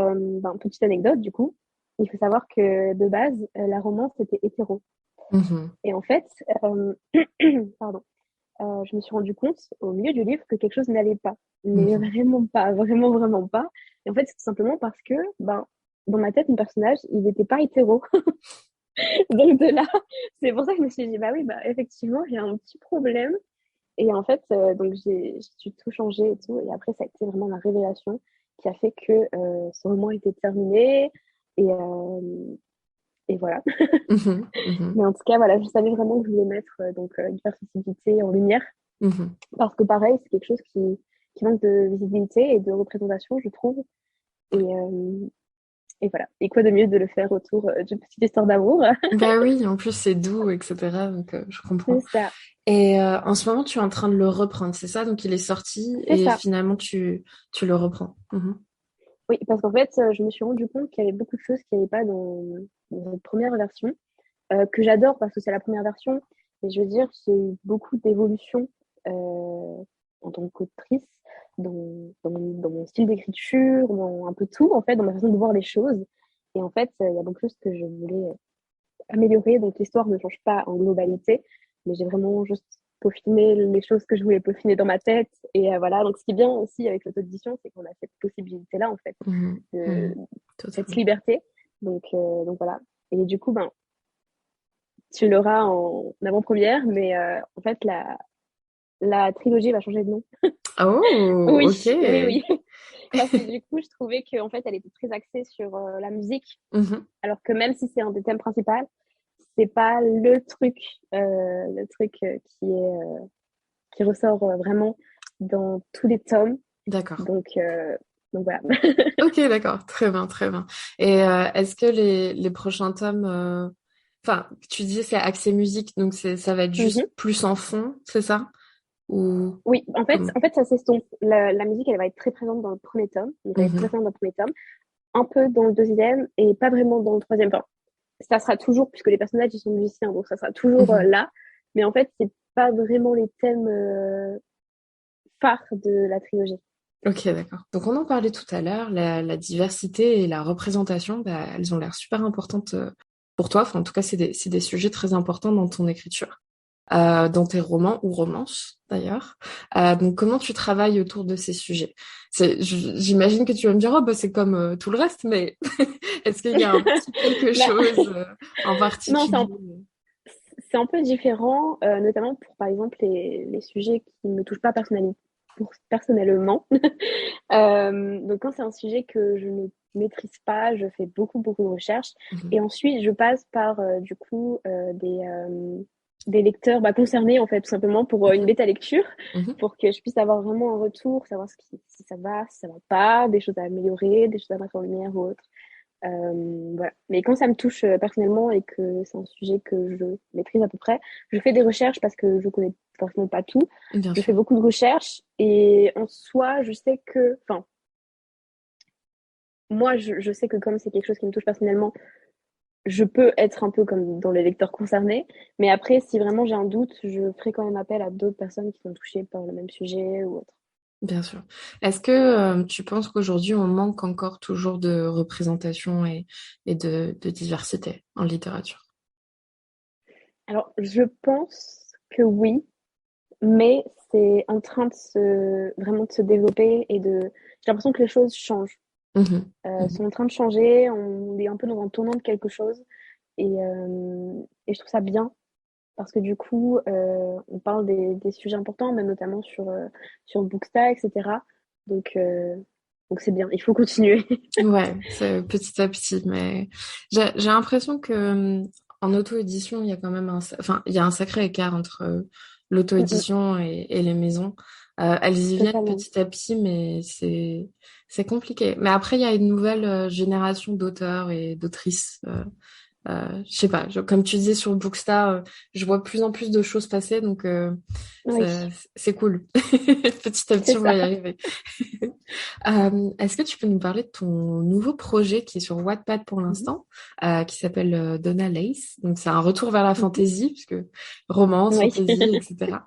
petite anecdote, du coup, il faut savoir que de base, la romance était hétéro. Mhm. Et en fait, pardon, je me suis rendu compte au milieu du livre que quelque chose n'allait pas. Mais Mhm. vraiment pas, vraiment, vraiment pas. Et en fait, c'est tout simplement parce que, dans ma tête, mon personnage, il n'était pas hétéro. Donc de là, c'est pour ça que je me suis dit, bah oui, bah effectivement, j'ai un petit problème. Et en fait, donc j'ai tout changé et tout. Et après, ça a été vraiment la révélation qui a fait que ce roman était terminé. Et, et voilà. Mhm, mhm, Mais en tout cas, voilà, je savais vraiment que je voulais mettre l'hypersensibilité en lumière. mhm. Parce que pareil, c'est quelque chose qui manque de visibilité et de représentation, je trouve. Et, et voilà. Et quoi de mieux de le faire autour d'une petite histoire d'amour? Bah oui, en plus c'est doux, etc. Donc je C'est comprends. ça. Et en ce moment, tu es en train de le reprendre, c'est ça? Donc il est sorti C'est et ça. finalement tu le reprends. Mhm. Oui, parce qu'en fait, je me suis rendu compte qu'il y avait beaucoup de choses qui n'avaient pas dans la première version, que j'adore parce que c'est la première version. Mais je veux dire, j'ai eu beaucoup d'évolution en tant qu'autrice, dans mon style d'écriture, dans un peu tout, en fait, dans ma façon de voir les choses. Et en fait, il y a beaucoup de choses que je voulais améliorer. Donc, l'histoire ne change pas en globalité, mais j'ai vraiment juste peaufiné les choses que je voulais peaufiner dans ma tête. Et voilà. Donc, ce qui est bien aussi avec l'auto-édition, c'est qu'on a cette possibilité-là, en fait, Mhm. de, Mhm. cette Totalement. liberté. Donc voilà. Et du coup, ben, tu l'auras en avant-première, mais en fait, la trilogie va changer de nom. Oh, Oui, oui, ok. oui. Parce que du coup, je trouvais qu'en fait, elle était très axée sur la musique, Mhm. alors que même si c'est un des thèmes principaux, c'est pas le truc qui ressort vraiment dans tous les tomes. D'accord. Donc, euh, donc voilà. Ok, d'accord. Très bien, très bien. Et est-ce que les prochains tomes... Enfin, tu disais c'est axé musique, donc ça va être Mhm. juste plus en fond, c'est ça? Ou Oui, en fait, comment? en fait, ça s'estompe. La musique, elle va être très présente dans le premier tome. Donc, elle est très Mhm. présente dans le premier tome, un peu dans le deuxième et pas vraiment dans le troisième. Enfin, ça sera toujours, puisque les personnages, ils sont musiciens, donc ça sera toujours Mhm. là. Mais en fait, c'est pas vraiment les thèmes phares de la trilogie. Ok, d'accord. Donc on en parlait tout à l'heure, la diversité et la représentation, bah, elles ont l'air super importantes pour toi. Enfin, en tout cas, c'est des sujets très importants dans ton écriture, dans tes romans ou romances d'ailleurs. Donc comment tu travailles autour de ces sujets? J'imagine que tu vas me dire, oh, bah, c'est comme tout le reste, mais est-ce qu'il y a un petit quelque Bah, chose en non, particulier? c'est un peu différent, notamment pour, par exemple, les sujets qui ne me touchent pas personnellement. Donc, quand c'est un sujet que je ne maîtrise pas, je fais beaucoup, beaucoup de recherches. Mhm. Et ensuite, je passe par, du coup, des lecteurs bah, concernés, en fait, tout simplement, pour une bêta lecture, Mhm. pour que je puisse avoir vraiment un retour, savoir si ça va pas, des choses à améliorer, des choses à mettre en lumière ou autre. Voilà. Mais quand ça me touche personnellement et que c'est un sujet que je maîtrise à peu près, je fais des recherches parce que je connais forcément pas tout. Bien Je fais sûr. beaucoup de recherches et en soi, je sais que, enfin, moi, je sais que comme c'est quelque chose qui me touche personnellement, je peux être un peu comme dans les lecteurs concernés. Mais après, si vraiment j'ai un doute, je ferai quand même appel à d'autres personnes qui sont touchées par le même sujet ou autre. Bien sûr. Est-ce que tu penses qu'aujourd'hui on manque encore toujours de représentation et de diversité en littérature? Alors, je pense que oui, mais c'est en train vraiment de se développer j'ai l'impression que les choses changent, Mhm, mhm. sont en train de changer, on est un peu dans un tournant de quelque chose et je trouve ça bien parce que du coup, on parle des sujets importants, mais notamment sur Booksta, etc. Donc, euh, donc c'est bien, il faut continuer. Ouais, c'est petit à petit, mais j'ai l'impression que en auto-édition, il y a quand même enfin, il y a un sacré écart entre Mm, mm, l'auto-édition et les maisons. Elles y viennent totalement. petit à petit, mais c'est compliqué. Mais après, il y a une nouvelle génération d'auteurs et d'autrices. Je sais pas, comme tu disais sur Bookstar, je vois plus en plus de choses passer, donc Oui, c'est cool. Petit à c'est petit, on va ça. y arriver. Est-ce que tu peux nous parler de ton nouveau projet qui est sur Wattpad pour Mhm, l'instant, qui s'appelle Donna Lace. Donc c'est un retour vers la mhm. fantasy, puisque romance, Oui, fantasy, etc. c'est ça.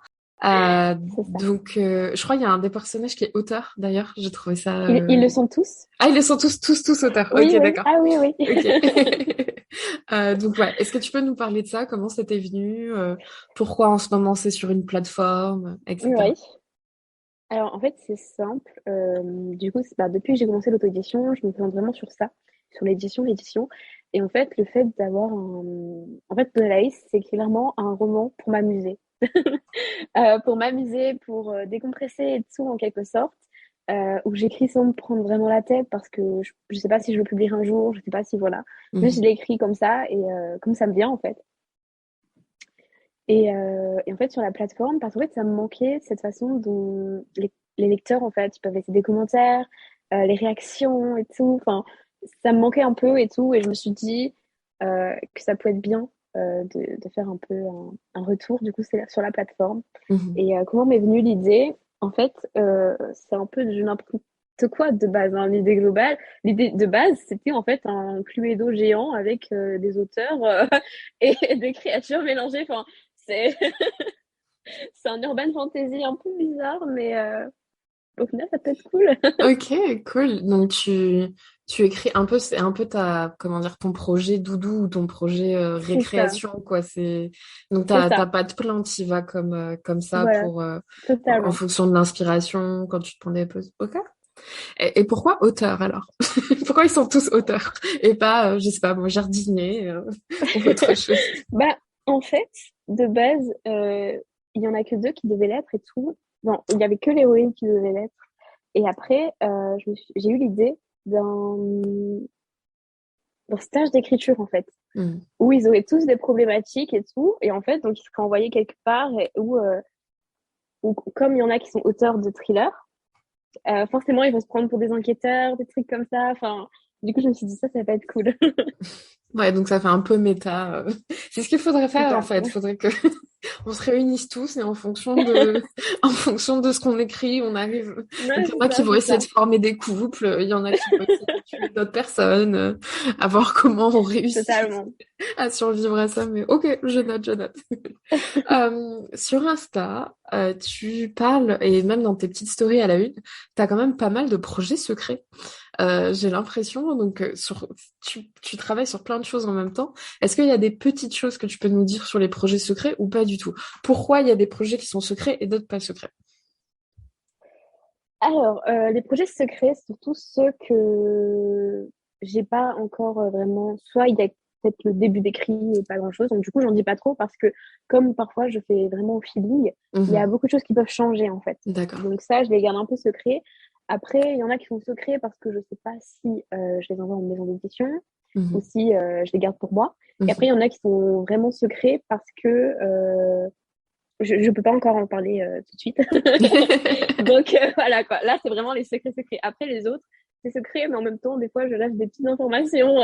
Donc je crois qu'il y a un des personnages qui est auteur d'ailleurs. J'ai trouvé ça. Ils le sont tous? Ah, ils sont tous auteurs. Ok, Oui, oui. d'accord. Ah oui, oui. Ok. Donc ouais, est-ce que tu peux nous parler de ça? Comment c'était venu? Pourquoi en ce moment c'est sur une plateforme, etc. Oui. Alors, en fait, c'est simple. Du coup, bah, depuis que j'ai commencé l'auto-édition, je me concentre vraiment sur ça, sur l'édition. Et en fait, le fait d'avoir un... En fait, Donna Lace, c'est clairement un roman pour m'amuser. pour m'amuser, pour décompresser et tout en quelque sorte, où j'écris sans me prendre vraiment la tête parce que je sais pas si je le publierai un jour, je sais pas si voilà. Juste je Mhm. l'écris comme ça et comme ça me vient en fait. Et en fait sur la plateforme, parce qu'en fait ça me manquait cette façon dont les lecteurs en fait ils peuvent laisser des commentaires, les réactions et tout. Enfin, ça me manquait un peu et tout et je me suis dit que ça peut être bien de faire un peu un retour du coup c'est sur la plateforme. Mhm. Et comment m'est venue l'idée? En fait, c'est un peu du n'importe quoi de base, hein, l'idée globale. L'idée de base, c'était en fait un Cluedo géant avec des auteurs et des créatures mélangées. Enfin, c'est c'est un urban fantasy un peu bizarre, mais au final, ça peut être cool. Ok, cool. Donc tu écris un peu, c'est un peu comment dire, ton projet doudou ou ton projet C'est ça, récréation, quoi. Donc c'est t'as ça. pas de plan, t'y vas comme ça Voilà, pour, en totalement. fonction de l'inspiration, quand tu te prends des pauses. Ok. Et pourquoi auteur alors? Pourquoi ils sont tous auteurs et pas, je sais pas, moi, jardinier ou autre chose? Bah, en fait, de base, il y en a que deux qui devaient l'être et tout. Non, il y avait que l'héroïne qui devait l'être. Et après, j'ai eu l'idée d'un stage d'écriture, en fait, Hmm. où ils auraient tous des problématiques et tout. Et en fait, donc, ils seraient envoyés quelque part et où, comme il y en a qui sont auteurs de thrillers, forcément, ils vont se prendre pour des enquêteurs, des trucs comme ça. Enfin, du coup, je me suis dit, ça va être cool. Ouais, donc ça fait un peu méta. C'est ce qu'il faudrait C'est faire en ça. fait. Faudrait que on se réunisse tous et en fonction de, en fonction de ce qu'on écrit, on arrive. Donc Ouais, il y c'est en a qui ça, vont c'est essayer ça. de former des couples, il y en a qui vont essayer de tuer d'autres personnes, à voir comment on réussit Totalement. à survivre à ça. Mais ok, je note, je note. Sur Insta, tu parles, et même dans tes petites stories à la une, t'as quand même pas mal de projets secrets. J'ai l'impression, donc tu travailles sur plein de choses en même temps. Est-ce qu'il y a des petites choses que tu peux nous dire sur les projets secrets ou pas du tout? Pourquoi il y a des projets qui sont secrets et d'autres pas secrets? Alors, les projets secrets, surtout ceux que j'ai pas encore vraiment. Soit il y a peut-être le début d'écrit et pas grand-chose, donc du coup, j'en dis pas trop parce que, comme parfois je fais vraiment au feeling, il y a Mhm. beaucoup de choses qui peuvent changer en fait. D'accord. Donc, ça, je les garde un peu secrets. Après, il y en a qui sont secrets parce que je sais pas si je les envoie en maison d'édition ou Mhm. si je les garde pour moi. Et après, il y Mhm. en a qui sont vraiment secrets parce que je peux pas encore en parler tout de suite. Donc voilà quoi. Là, c'est vraiment les secrets secrets. Après, les autres, c'est secret, mais en même temps, des fois, je lâche des petites informations.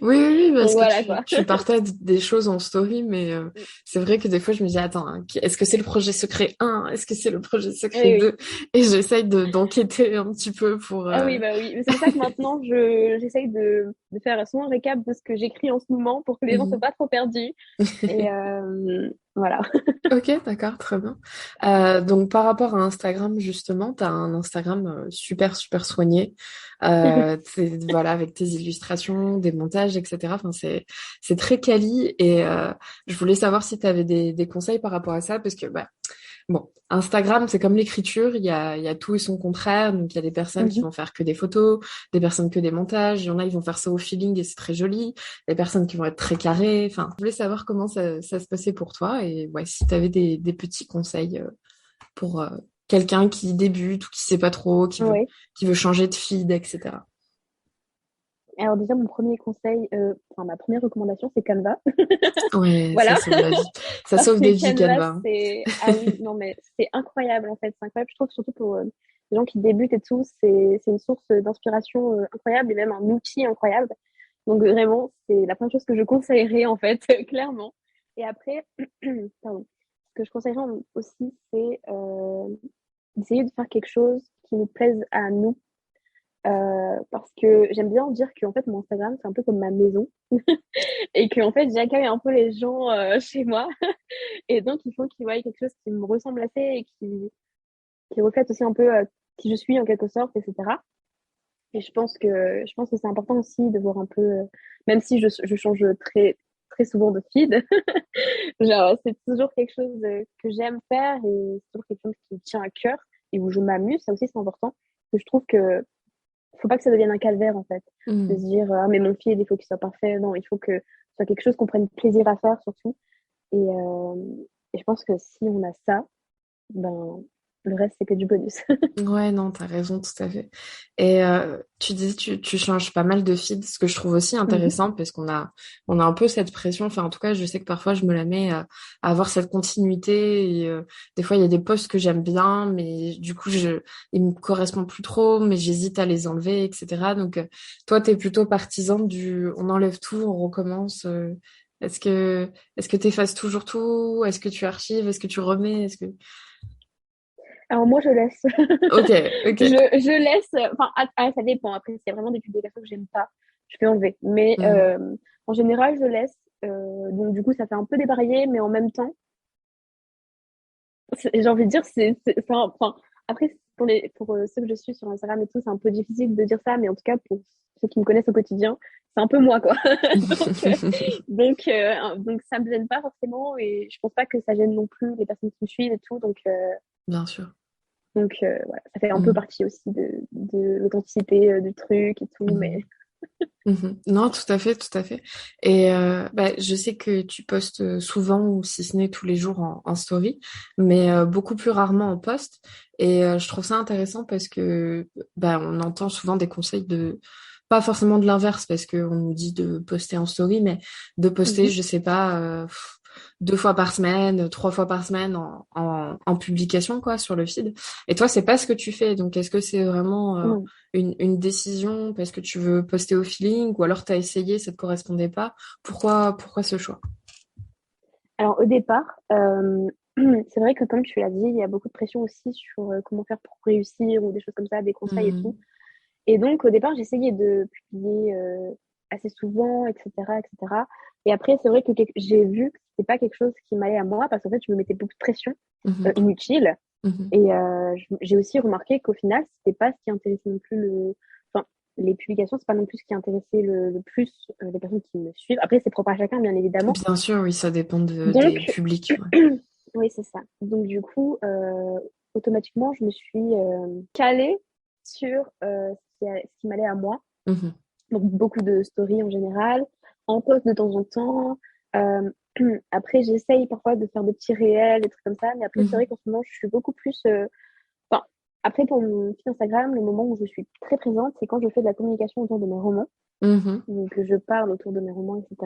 Oui, oui, oui, Donc parce que voilà quoi. tu partages des choses en story, mais c'est vrai que des fois je me dis, attends, hein, est-ce que c'est le projet secret 1? Est-ce que c'est le projet secret Oui, 2? oui. Et j'essaye d'enquêter un petit peu pour... Ah oui, bah oui. Mais c'est pour ça que maintenant, j'essaye de faire souvent un récap de ce que j'écris en ce moment pour que les gens soient Mhm. pas trop perdus. Et voilà. Ok, d'accord, très bien. Donc par rapport à Instagram, justement, tu as un Instagram super, super soigné. Voilà, avec tes illustrations, des montages, etc. Enfin, c'est très quali et je voulais savoir si tu avais des conseils par rapport à ça parce que bah, bon, Instagram, c'est comme l'écriture, il y a tout et son contraire. Donc, il y a des personnes qui Mhm. vont faire que des photos, des personnes que des montages. Il y en a, ils vont faire ça au feeling et c'est très joli. Des personnes qui vont être très carrées. Enfin, je voulais savoir comment ça se passait pour toi et ouais, si tu avais des petits conseils pour quelqu'un qui débute ou qui sait pas trop, Oui. qui veut changer de feed, etc. Alors déjà, mon premier conseil, enfin ma première recommandation, c'est Canva. Ouais, ça Voilà. sauve la vie. Ça Parce sauve que des vies, Canva, Canva. c'est... Ah oui, non, mais c'est incroyable en fait. C'est incroyable, je trouve, surtout pour les gens qui débutent et tout. C'est une source d'inspiration incroyable et même un outil incroyable. Donc vraiment, c'est la première chose que je conseillerais en fait, clairement. Et après, pardon, ce que je conseillerais aussi, c'est d'essayer de faire quelque chose qui nous plaise à nous. Parce que j'aime bien dire que en fait, mon Instagram, c'est un peu comme ma maison. Et que en fait, j'accueille un peu les gens chez moi. Et donc, il faut qu'ils voient quelque chose qui me ressemble assez et qui reflète aussi un peu qui je suis en quelque sorte, etc. Et je pense que c'est important aussi de voir un peu, même si je change très, très souvent de feed, genre, c'est toujours quelque chose que j'aime faire et c'est toujours quelque chose qui me tient à cœur et où je m'amuse. Ça aussi, c'est important. Parce que je trouve que faut pas que ça devienne un calvaire, en fait. De se Mhm. dire, ah, mais mon feed, il faut qu'il soit parfait. Non, il faut que ce soit quelque chose qu'on prenne plaisir à faire, surtout. Et Et je pense que si on a ça, ben, le reste, c'est que du bonus. Ouais, non, t'as raison, tout à fait. Et tu disais, tu changes pas mal de feed, ce que je trouve aussi Mhm. intéressant, parce qu'on a un peu cette pression. Enfin, en tout cas, je sais que parfois, je me la mets à avoir cette continuité. Et, des fois, il y a des posts que j'aime bien, mais du coup, ils me correspondent plus trop, mais j'hésite à les enlever, etc. Donc, toi, t'es plutôt partisan on enlève tout, on recommence. Est-ce que, est-ce que t'effaces toujours tout? Est-ce que tu archives? Est-ce que tu remets? Alors moi, je laisse. Ok, ok. Je laisse. Enfin, ça dépend. Après, s'il y a vraiment des publications que j'aime pas, je peux enlever. Mais Mhm. en général, je laisse. Donc du coup, ça fait un peu débraillé, mais en même temps, j'ai envie de dire, enfin, après, pour ceux que je suis sur Instagram et tout, c'est un peu difficile de dire ça, mais en tout cas, pour ceux qui me connaissent au quotidien, c'est un peu moi, quoi. Donc, donc ça me gêne pas forcément, et je pense pas que ça gêne non plus les personnes qui me suivent et tout. Bien sûr. Voilà, ça fait un peu Mhm. partie aussi de l'authenticité du truc et tout, mais Mhm. Mhm. Non, tout à fait, tout à fait. Et bah, je sais que tu postes souvent, ou si ce n'est tous les jours en story, mais beaucoup plus rarement en post. Et je trouve ça intéressant parce que bah, on entend souvent des conseils pas forcément de l'inverse, parce qu'on nous dit de poster en story, mais de poster, mhm. je sais pas, 2 fois par semaine, 3 fois par semaine en publication, quoi, sur le feed. Et toi, c'est pas ce que tu fais. Donc, est-ce que c'est vraiment Non. une décision parce que tu veux poster au feeling, ou alors tu as essayé, ça te correspondait pas? Pourquoi ce choix? Alors au départ, c'est vrai que comme tu l'as dit, il y a beaucoup de pression aussi sur comment faire pour réussir ou des choses comme ça, des conseils et tout. Mhm. Et donc au départ, j'essayais de publier assez souvent, etc., etc. Et après, c'est vrai que j'ai vu que c'était pas quelque chose qui m'allait à moi parce qu'en fait, je me mettais beaucoup de pression Mhm. inutile. Mhm. Et j'ai aussi remarqué qu'au final, c'était pas ce qui intéressait non plus enfin, les publications, c'est pas non plus ce qui intéressait le plus les personnes qui me suivent. Après, c'est propre à chacun, bien évidemment. Bien sûr, oui, ça dépend des Donc, publics. Ouais. oui, c'est ça. Donc, du coup, automatiquement, je me suis calée sur ce qui m'allait à moi. Mhm. Donc, beaucoup de stories en général, en post de temps en temps. Euh, Après, j'essaye parfois de faire des petits réels, des trucs comme ça. Mais après, c'est vrai Mhm. qu'en ce moment, je suis beaucoup plus enfin, après, pour mon feed Instagram, le moment où je suis très présente, c'est quand je fais de la communication autour de mes romans. Mhm. Donc, je parle autour de mes romans, etc.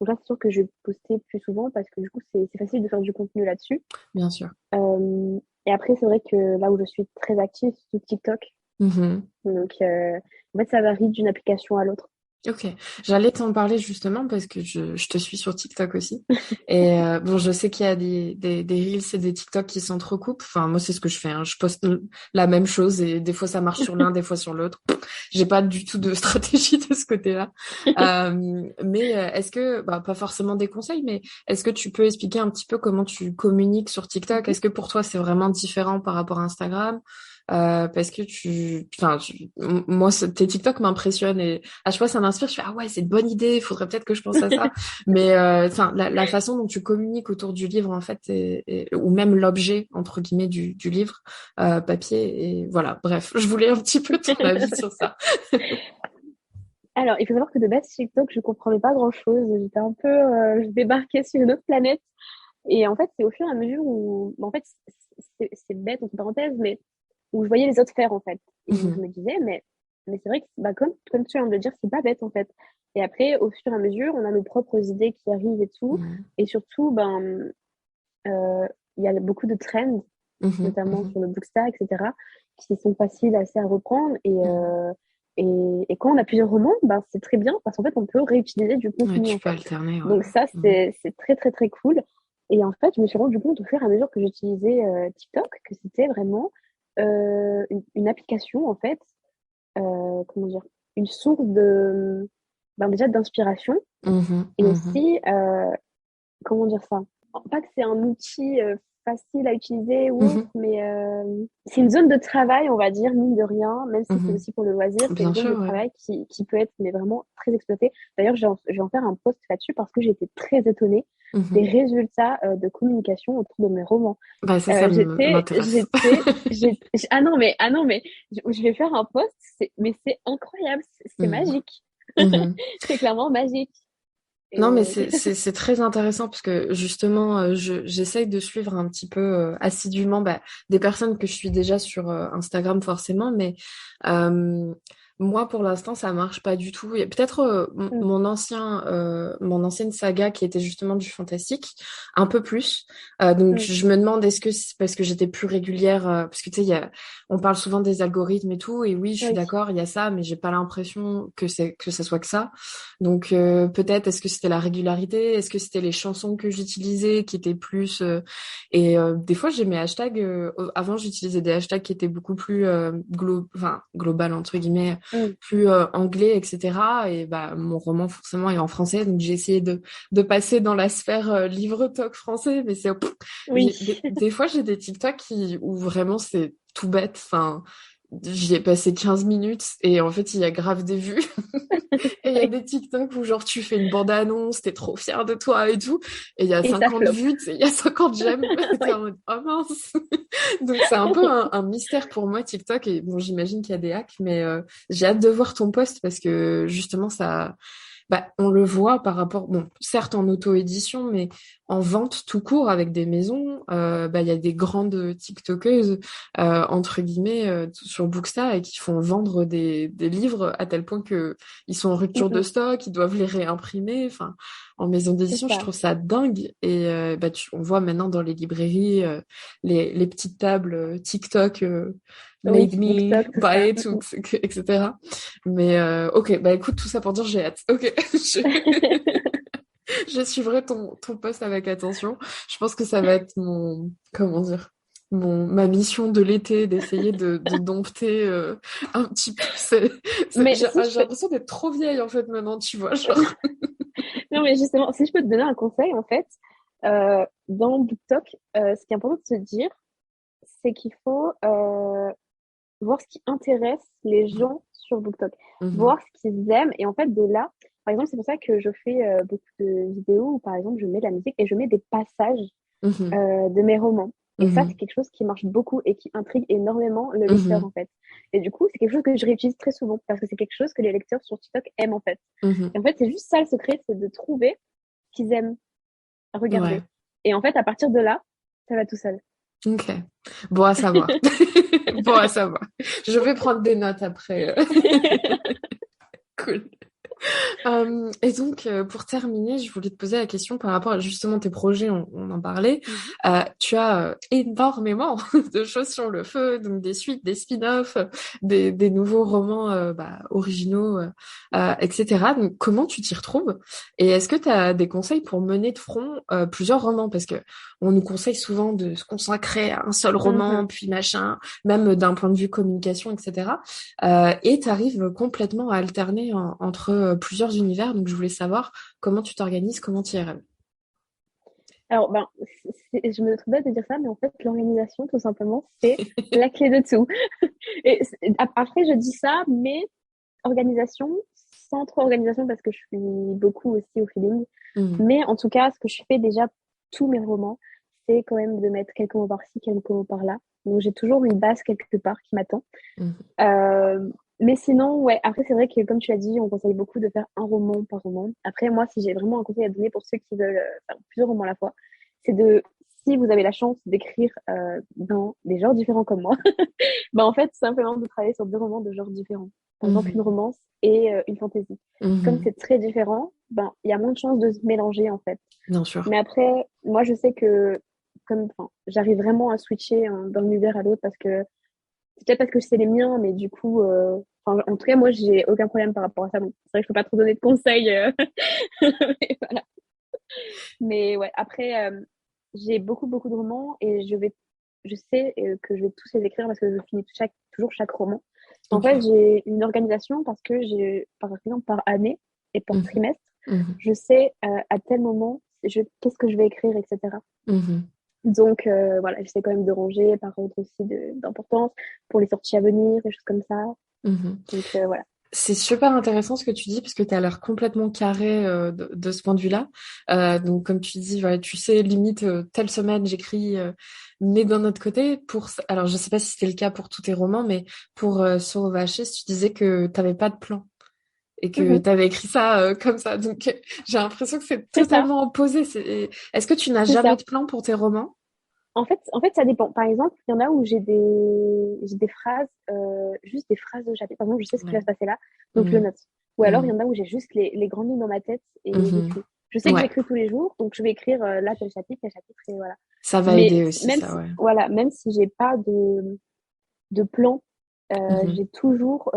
Donc là, c'est sûr que je vais poster plus souvent parce que du coup, c'est facile de faire du contenu là-dessus. Bien sûr. Et après, c'est vrai que là où je suis très active, c'est sur TikTok. Mhm. Donc, en fait, ça varie d'une application à l'autre. Ok, j'allais t'en parler justement parce que je te suis sur TikTok aussi. Et bon, je sais qu'il y a des Reels et des TikTok qui s'entrecoupent. Enfin, moi, c'est ce que je fais, hein. Je poste la même chose et des fois ça marche sur l'un, des fois sur l'autre. J'ai pas du tout de stratégie de ce côté-là. Mais est-ce que, bah, pas forcément des conseils, mais est-ce que tu peux expliquer un petit peu comment tu communiques sur TikTok? Mhm. Est-ce que pour toi c'est vraiment différent par rapport à Instagram? Parce que moi, tes TikTok m'impressionnent et à chaque fois ça m'inspire. Je fais ah ouais, c'est une bonne idée. Il faudrait peut-être que je pense à ça. Mais enfin, la façon dont tu communiques autour du livre en fait, ou même l'objet entre guillemets du livre papier. Et voilà. Bref, je voulais un petit peu ton avis sur ça. Alors, il faut savoir que de base, TikTok, je comprenais pas grand-chose. J'étais un peu, je débarquais sur une autre planète. Et en fait, c'est au fur et à mesure où, en fait, c'est bête entre parenthèses, mais où je voyais les autres faire en fait. Et où je Mhm. me disais, mais c'est vrai que bah, comme tu viens de le dire, c'est pas bête en fait. Et après, au fur et à mesure, on a nos propres idées qui arrivent et tout. Mhm. Et surtout, ben, il y a beaucoup de trends, Mhm. notamment Mhm. sur le Booksta, etc., qui sont faciles assez à reprendre. Mhm. Et quand on a plusieurs romans, ben, c'est très bien parce qu'en fait, on peut réutiliser du Ouais, contenu tu en peux fait. alterner. Ouais. Donc ça, Mhm. c'est très, très, très cool. Et en fait, je me suis rendu compte au fur et à mesure que j'utilisais TikTok que c'était vraiment une application, en fait, comment dire, une source ben, déjà d'inspiration Mhm. et Mhm. aussi, comment dire ça? Pas que c'est un outil facile à utiliser ou autre, Mhm. mais c'est une zone de travail, on va dire, mine de rien, même si c'est Mhm. aussi pour le loisir, c'est Bien une zone de sûr, ouais. travail qui peut être mais vraiment très exploitée. D'ailleurs, je vais en faire un post là-dessus parce que j'ai été très étonnée des Mhm. résultats de communication autour de mes romans. Bah ça m'intéresse. Ah non, mais je vais faire un post, mais c'est incroyable, c'est Mhm. magique. Mhm. C'est clairement magique. Non, mais Et... c'est très intéressant parce que justement, j'essaye de suivre un petit peu assidûment des personnes que je suis déjà sur Instagram forcément, mais euh, moi pour l'instant ça marche pas du tout. Il y a peut-être Mm, mon ancienne saga qui était justement du fantastique, un peu plus. Donc mm, je me demande est-ce que c'est parce que j'étais plus régulière, parce que tu sais, on parle souvent des algorithmes et tout, et oui, je suis oui, d'accord, il y a ça, mais j'ai pas l'impression que ça soit que ça. Donc peut-être est-ce que c'était la régularité, est-ce que c'était les chansons que j'utilisais qui étaient plus des fois j'ai mes hashtags avant j'utilisais des hashtags qui étaient beaucoup plus enfin global entre guillemets mm, plus anglais etc. Et bah mon roman forcément est en français donc j'ai essayé de passer dans la sphère livre toc français mais c'est oui, des fois j'ai des TikTok où vraiment c'est tout bête enfin j'y ai passé 15 minutes et en fait il y a grave des vues. Et il y a oui. des TikTok où genre tu fais une bande-annonce, t'es trop fière de toi et tout. Et il y a Et ça 50 floppe. vues, tu sais, il y a 50 j'aime. Et t'es Oui. en mode, oh mince. Donc c'est un peu un mystère pour moi TikTok. Et bon, j'imagine qu'il y a des hacks, mais j'ai hâte de voir ton post parce que justement ça, on le voit par rapport, bon, certes en auto-édition, mais en vente tout court avec des maisons, il y a des grandes TikTokeuses, entre guillemets, sur Booksta et qui font vendre des livres à tel point que ils sont en rupture de Mhm, stock, ils doivent les réimprimer. Enfin, en maison c'est d'édition, je ça. trouve ça dingue. Et on voit maintenant dans les librairies les petites tables TikTok. Oui, Made me Bookstock, tout ça. buy it, etc. Mais ok, bah écoute, tout ça pour dire j'ai hâte. Ok, je suivrai ton post avec attention. Je pense que ça va être comment dire, ma mission de l'été, d'essayer de dompter un petit peu. Mais J'ai si je peux... l'impression d'être trop vieille en fait maintenant, tu vois, genre. Non, mais justement, si je peux te donner un conseil, en fait, dans BookTok, ce qui est important de se dire, c'est qu'il faut voir ce qui intéresse les gens sur BookTok, Mhm, voir ce qu'ils aiment. Et en fait, de là, par exemple, c'est pour ça que je fais beaucoup de vidéos où, par exemple, je mets de la musique et je mets des passages mhm, de mes romans. Et ça, c'est mhm, quelque chose qui marche beaucoup et qui intrigue énormément le lecteur, mhm, en fait. Et du coup, c'est quelque chose que je réutilise très souvent parce que c'est quelque chose que les lecteurs sur TikTok aiment, en fait. mhm. Et en fait, c'est juste ça le secret, c'est de trouver ce qu'ils aiment Ouais, regarder. Et en fait, à partir de là, ça va tout seul. ok. Bon à savoir. Bon à savoir. Je vais prendre des notes après. Cool. Et donc, pour terminer, je voulais te poser la question par rapport à justement tes projets, on en parlait. Mhm. Tu as énormément de choses sur le feu, donc des suites, des spin-offs, des nouveaux romans originaux, etc. Donc, comment tu t'y retrouves? Et est-ce que tu as des conseils pour mener de front plusieurs romans? Parce que on nous conseille souvent de se consacrer à un seul roman, Mhm. puis machin, même d'un point de vue communication, etc. Et tu arrives complètement à alterner entre plusieurs univers. Donc, je voulais savoir comment tu t'organises, comment tu y arrives. Alors, ben, je me trouve bête de dire ça, mais en fait, l'organisation, tout simplement, c'est la clé de tout. Et après, je dis ça, mais organisation, sans trop organisation, parce que je suis beaucoup aussi au feeling. Mhm, Mais en tout cas, ce que je fais déjà, tous mes romans, c'est quand même de mettre quelques mots par-ci, quelques mots par-là. Donc, j'ai toujours une base quelque part qui m'attend. mhm, Mais sinon, ouais, après, c'est vrai que comme tu l'as dit, on conseille beaucoup de faire un roman par roman. Après, moi, si j'ai vraiment un conseil à donner pour ceux qui veulent faire plusieurs romans à la fois, c'est de, si vous avez la chance d'écrire dans des genres différents comme moi, bah en fait, simplement de travailler sur deux romans de genres différents. Par exemple, une mhm, romance et une fantaisie. Comme mhm. c'est très différent, ben, il y a moins de chances de se mélanger, en fait. Bien sûr. Mais après, moi, je sais que comme, enfin, j'arrive vraiment à switcher d'un univers à l'autre parce que c'est peut-être parce que c'est les miens, mais du coup, enfin, en tout cas, moi, j'ai aucun problème par rapport à ça. Donc, c'est vrai que je peux pas trop donner de conseils. Mais, voilà. Mais ouais, après, j'ai beaucoup, beaucoup de romans et je sais que je vais tous les écrire parce que je finis toujours chaque roman. En Ok. fait, j'ai une organisation parce que par exemple, par année et par Mhm, trimestre, mhm, je sais à tel moment, qu'est-ce que je vais écrire, etc. mhm, Donc voilà, j'essaie quand même de ranger par ordre aussi d'importance pour les sorties à venir, des choses comme ça. mhm. Donc voilà. C'est super intéressant ce que tu dis parce que tu as l'air complètement carré de ce point de vue-là. Donc comme tu dis, ouais, tu sais, limite telle semaine j'écris, mais d'un autre côté, alors je sais pas si c'était le cas pour tous tes romans, mais pour Soul of Ashes, tu disais que t'avais pas de plan. et que Mhm. tu avais écrit ça comme ça. Donc, j'ai l'impression que c'est C'est ça, totalement opposé. Est-ce que tu n'as c'est jamais ça. de plan pour tes romans? En fait, ça dépend. Par exemple, il y en a où j'ai des phrases, juste des phrases de chapitre. Par exemple, je sais ce qui va Ouais. se passer là, donc je le Mhm. note. Ou alors, il y Mhm. en a où j'ai juste les grandes lignes dans ma tête et Mhm. j'écris. Je sais que Ouais, j'écris tous les jours, donc je vais écrire là tel chapitre, et voilà. ça va Mais aider aussi, même ça, si, ouais. voilà, même si j'ai pas de plan, Mhm. j'ai toujours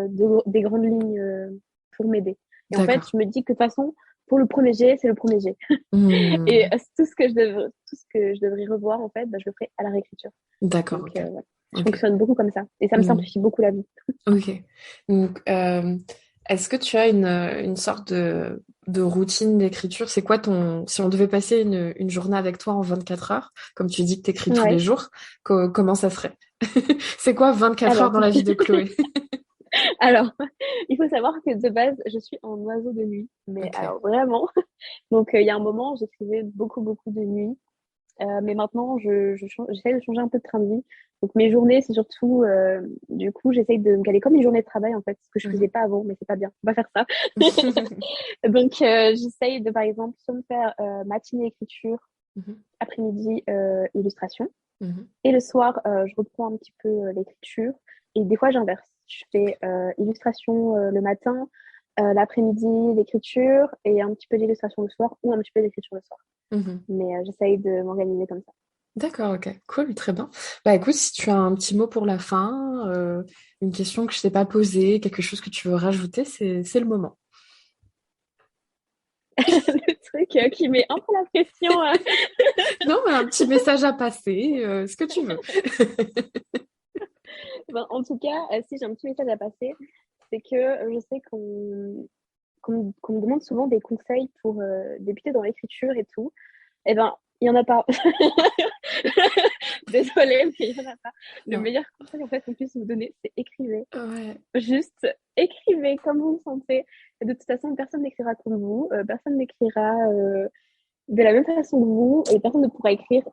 des grandes lignes pour m'aider. Et en fait, D'accord. je me dis que de toute façon, pour le premier jet, c'est le premier jet. Et Mhm. tout ce que je devrais revoir, en fait, bah, je le ferai à la réécriture. D'accord, Donc, ok. voilà. Je Ok. fonctionne beaucoup comme ça. Et ça me Mhm. simplifie beaucoup la vie. Ok. Donc, est-ce que tu as une sorte de routine d'écriture? C'est quoi si on devait passer une journée avec toi en 24 heures, comme tu dis que tu écris tous les Ouais. jours, comment ça serait? C'est quoi 24 heures Alors, dans la vie de Chloé? alors, il faut savoir que de base, je suis un oiseau de nuit. Mais Ok. alors, vraiment. Donc, il y a un moment, j'écrivais beaucoup, beaucoup de nuit. Mais maintenant, j'essaie de changer un peu de train de vie. Donc, mes journées, c'est surtout, du coup, j'essaye de me caler comme une journée de travail, en fait, ce que je faisais Mhm. pas avant, mais c'est pas bien. On va faire ça. Donc, j'essaye de, par exemple, soit me faire matinée écriture, Mhm. après-midi illustration. Mhm. Et le soir, je reprends un petit peu l'écriture. Et des fois, j'inverse. Je fais illustration le matin, l'après-midi, l'écriture, et un petit peu d'illustration le soir, ou un petit peu d'écriture le soir. Mhm. Mais j'essaye de m'organiser comme ça. D'accord, ok, cool, très bien. Bah écoute, si tu as un petit mot pour la fin, une question que je t'ai pas posée, quelque chose que tu veux rajouter, c'est le moment. Le truc qui met un peu la pression. Non, mais un petit message à passer, ce que tu veux. Ben, en tout cas, si j'ai un petit message à passer, c'est que je sais qu'on me demande souvent des conseils pour débuter dans l'écriture et tout. Eh ben, il y en a pas. Désolée, mais il y en a pas. Le Non. meilleur conseil en fait qu'on puisse vous donner, c'est écrivez. Ouais. Juste écrivez comme vous le sentez. Et de toute façon, personne n'écrira comme vous, personne n'écrira de la même façon que vous, et personne ne pourra écrire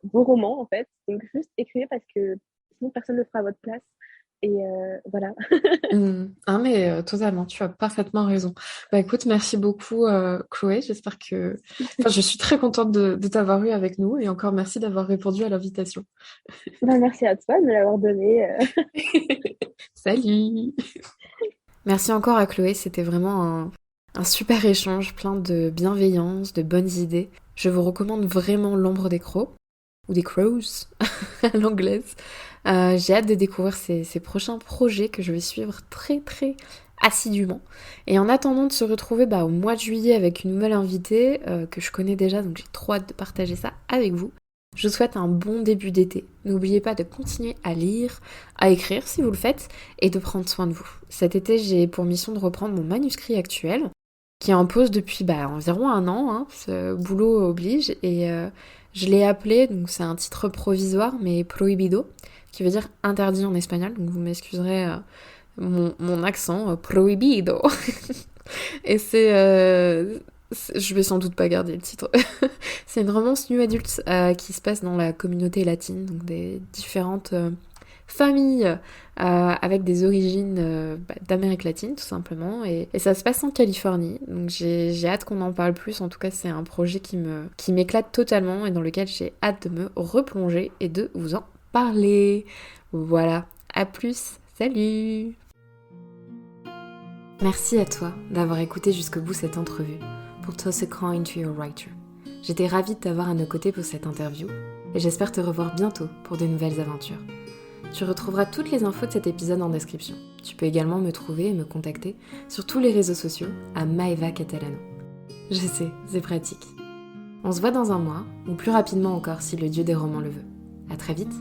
vos romans en fait. Donc juste écrivez parce que sinon personne ne le fera à votre place. Et voilà. Ah mais totalement, tu as parfaitement raison. Bah écoute, merci beaucoup Chloé, j'espère que... Enfin, je suis très contente de t'avoir eu avec nous et encore merci d'avoir répondu à l'invitation. Ben, merci à toi de me l'avoir donné. Salut! Merci encore à Chloé, c'était vraiment un super échange, plein de bienveillance, de bonnes idées. Je vous recommande vraiment L'ombre des crocs, ou des crows à l'anglaise. J'ai hâte de découvrir ces prochains projets que je vais suivre très très assidûment. Et en attendant de se retrouver au mois de juillet avec une nouvelle invitée que je connais déjà, donc j'ai trop hâte de partager ça avec vous. Je vous souhaite un bon début d'été. N'oubliez pas de continuer à lire, à écrire si vous le faites, et de prendre soin de vous. Cet été, j'ai pour mission de reprendre mon manuscrit actuel, qui est en pause depuis environ un an, hein, ce boulot oblige, et je l'ai appelé, donc c'est un titre provisoire, mais prohibido, qui veut dire interdit en espagnol, donc vous m'excuserez mon accent, prohibido. Et je vais sans doute pas garder le titre. C'est une romance new adulte qui se passe dans la communauté latine, donc des différentes familles avec des origines d'Amérique latine tout simplement. Et ça se passe en Californie, donc j'ai hâte qu'on en parle plus. En tout cas, c'est un projet qui m'éclate totalement et dans lequel j'ai hâte de me replonger et de vous en parler. Voilà, à plus, salut! Merci à toi d'avoir écouté jusqu'au bout cette entrevue pour Toss a Coin to Your Writer. J'étais ravie de t'avoir à nos côtés pour cette interview et j'espère te revoir bientôt pour de nouvelles aventures. Tu retrouveras toutes les infos de cet épisode en description. Tu peux également me trouver et me contacter sur tous les réseaux sociaux à Maeva Catalano. Je sais, c'est pratique. On se voit dans un mois, ou plus rapidement encore si le dieu des romans le veut. À très vite!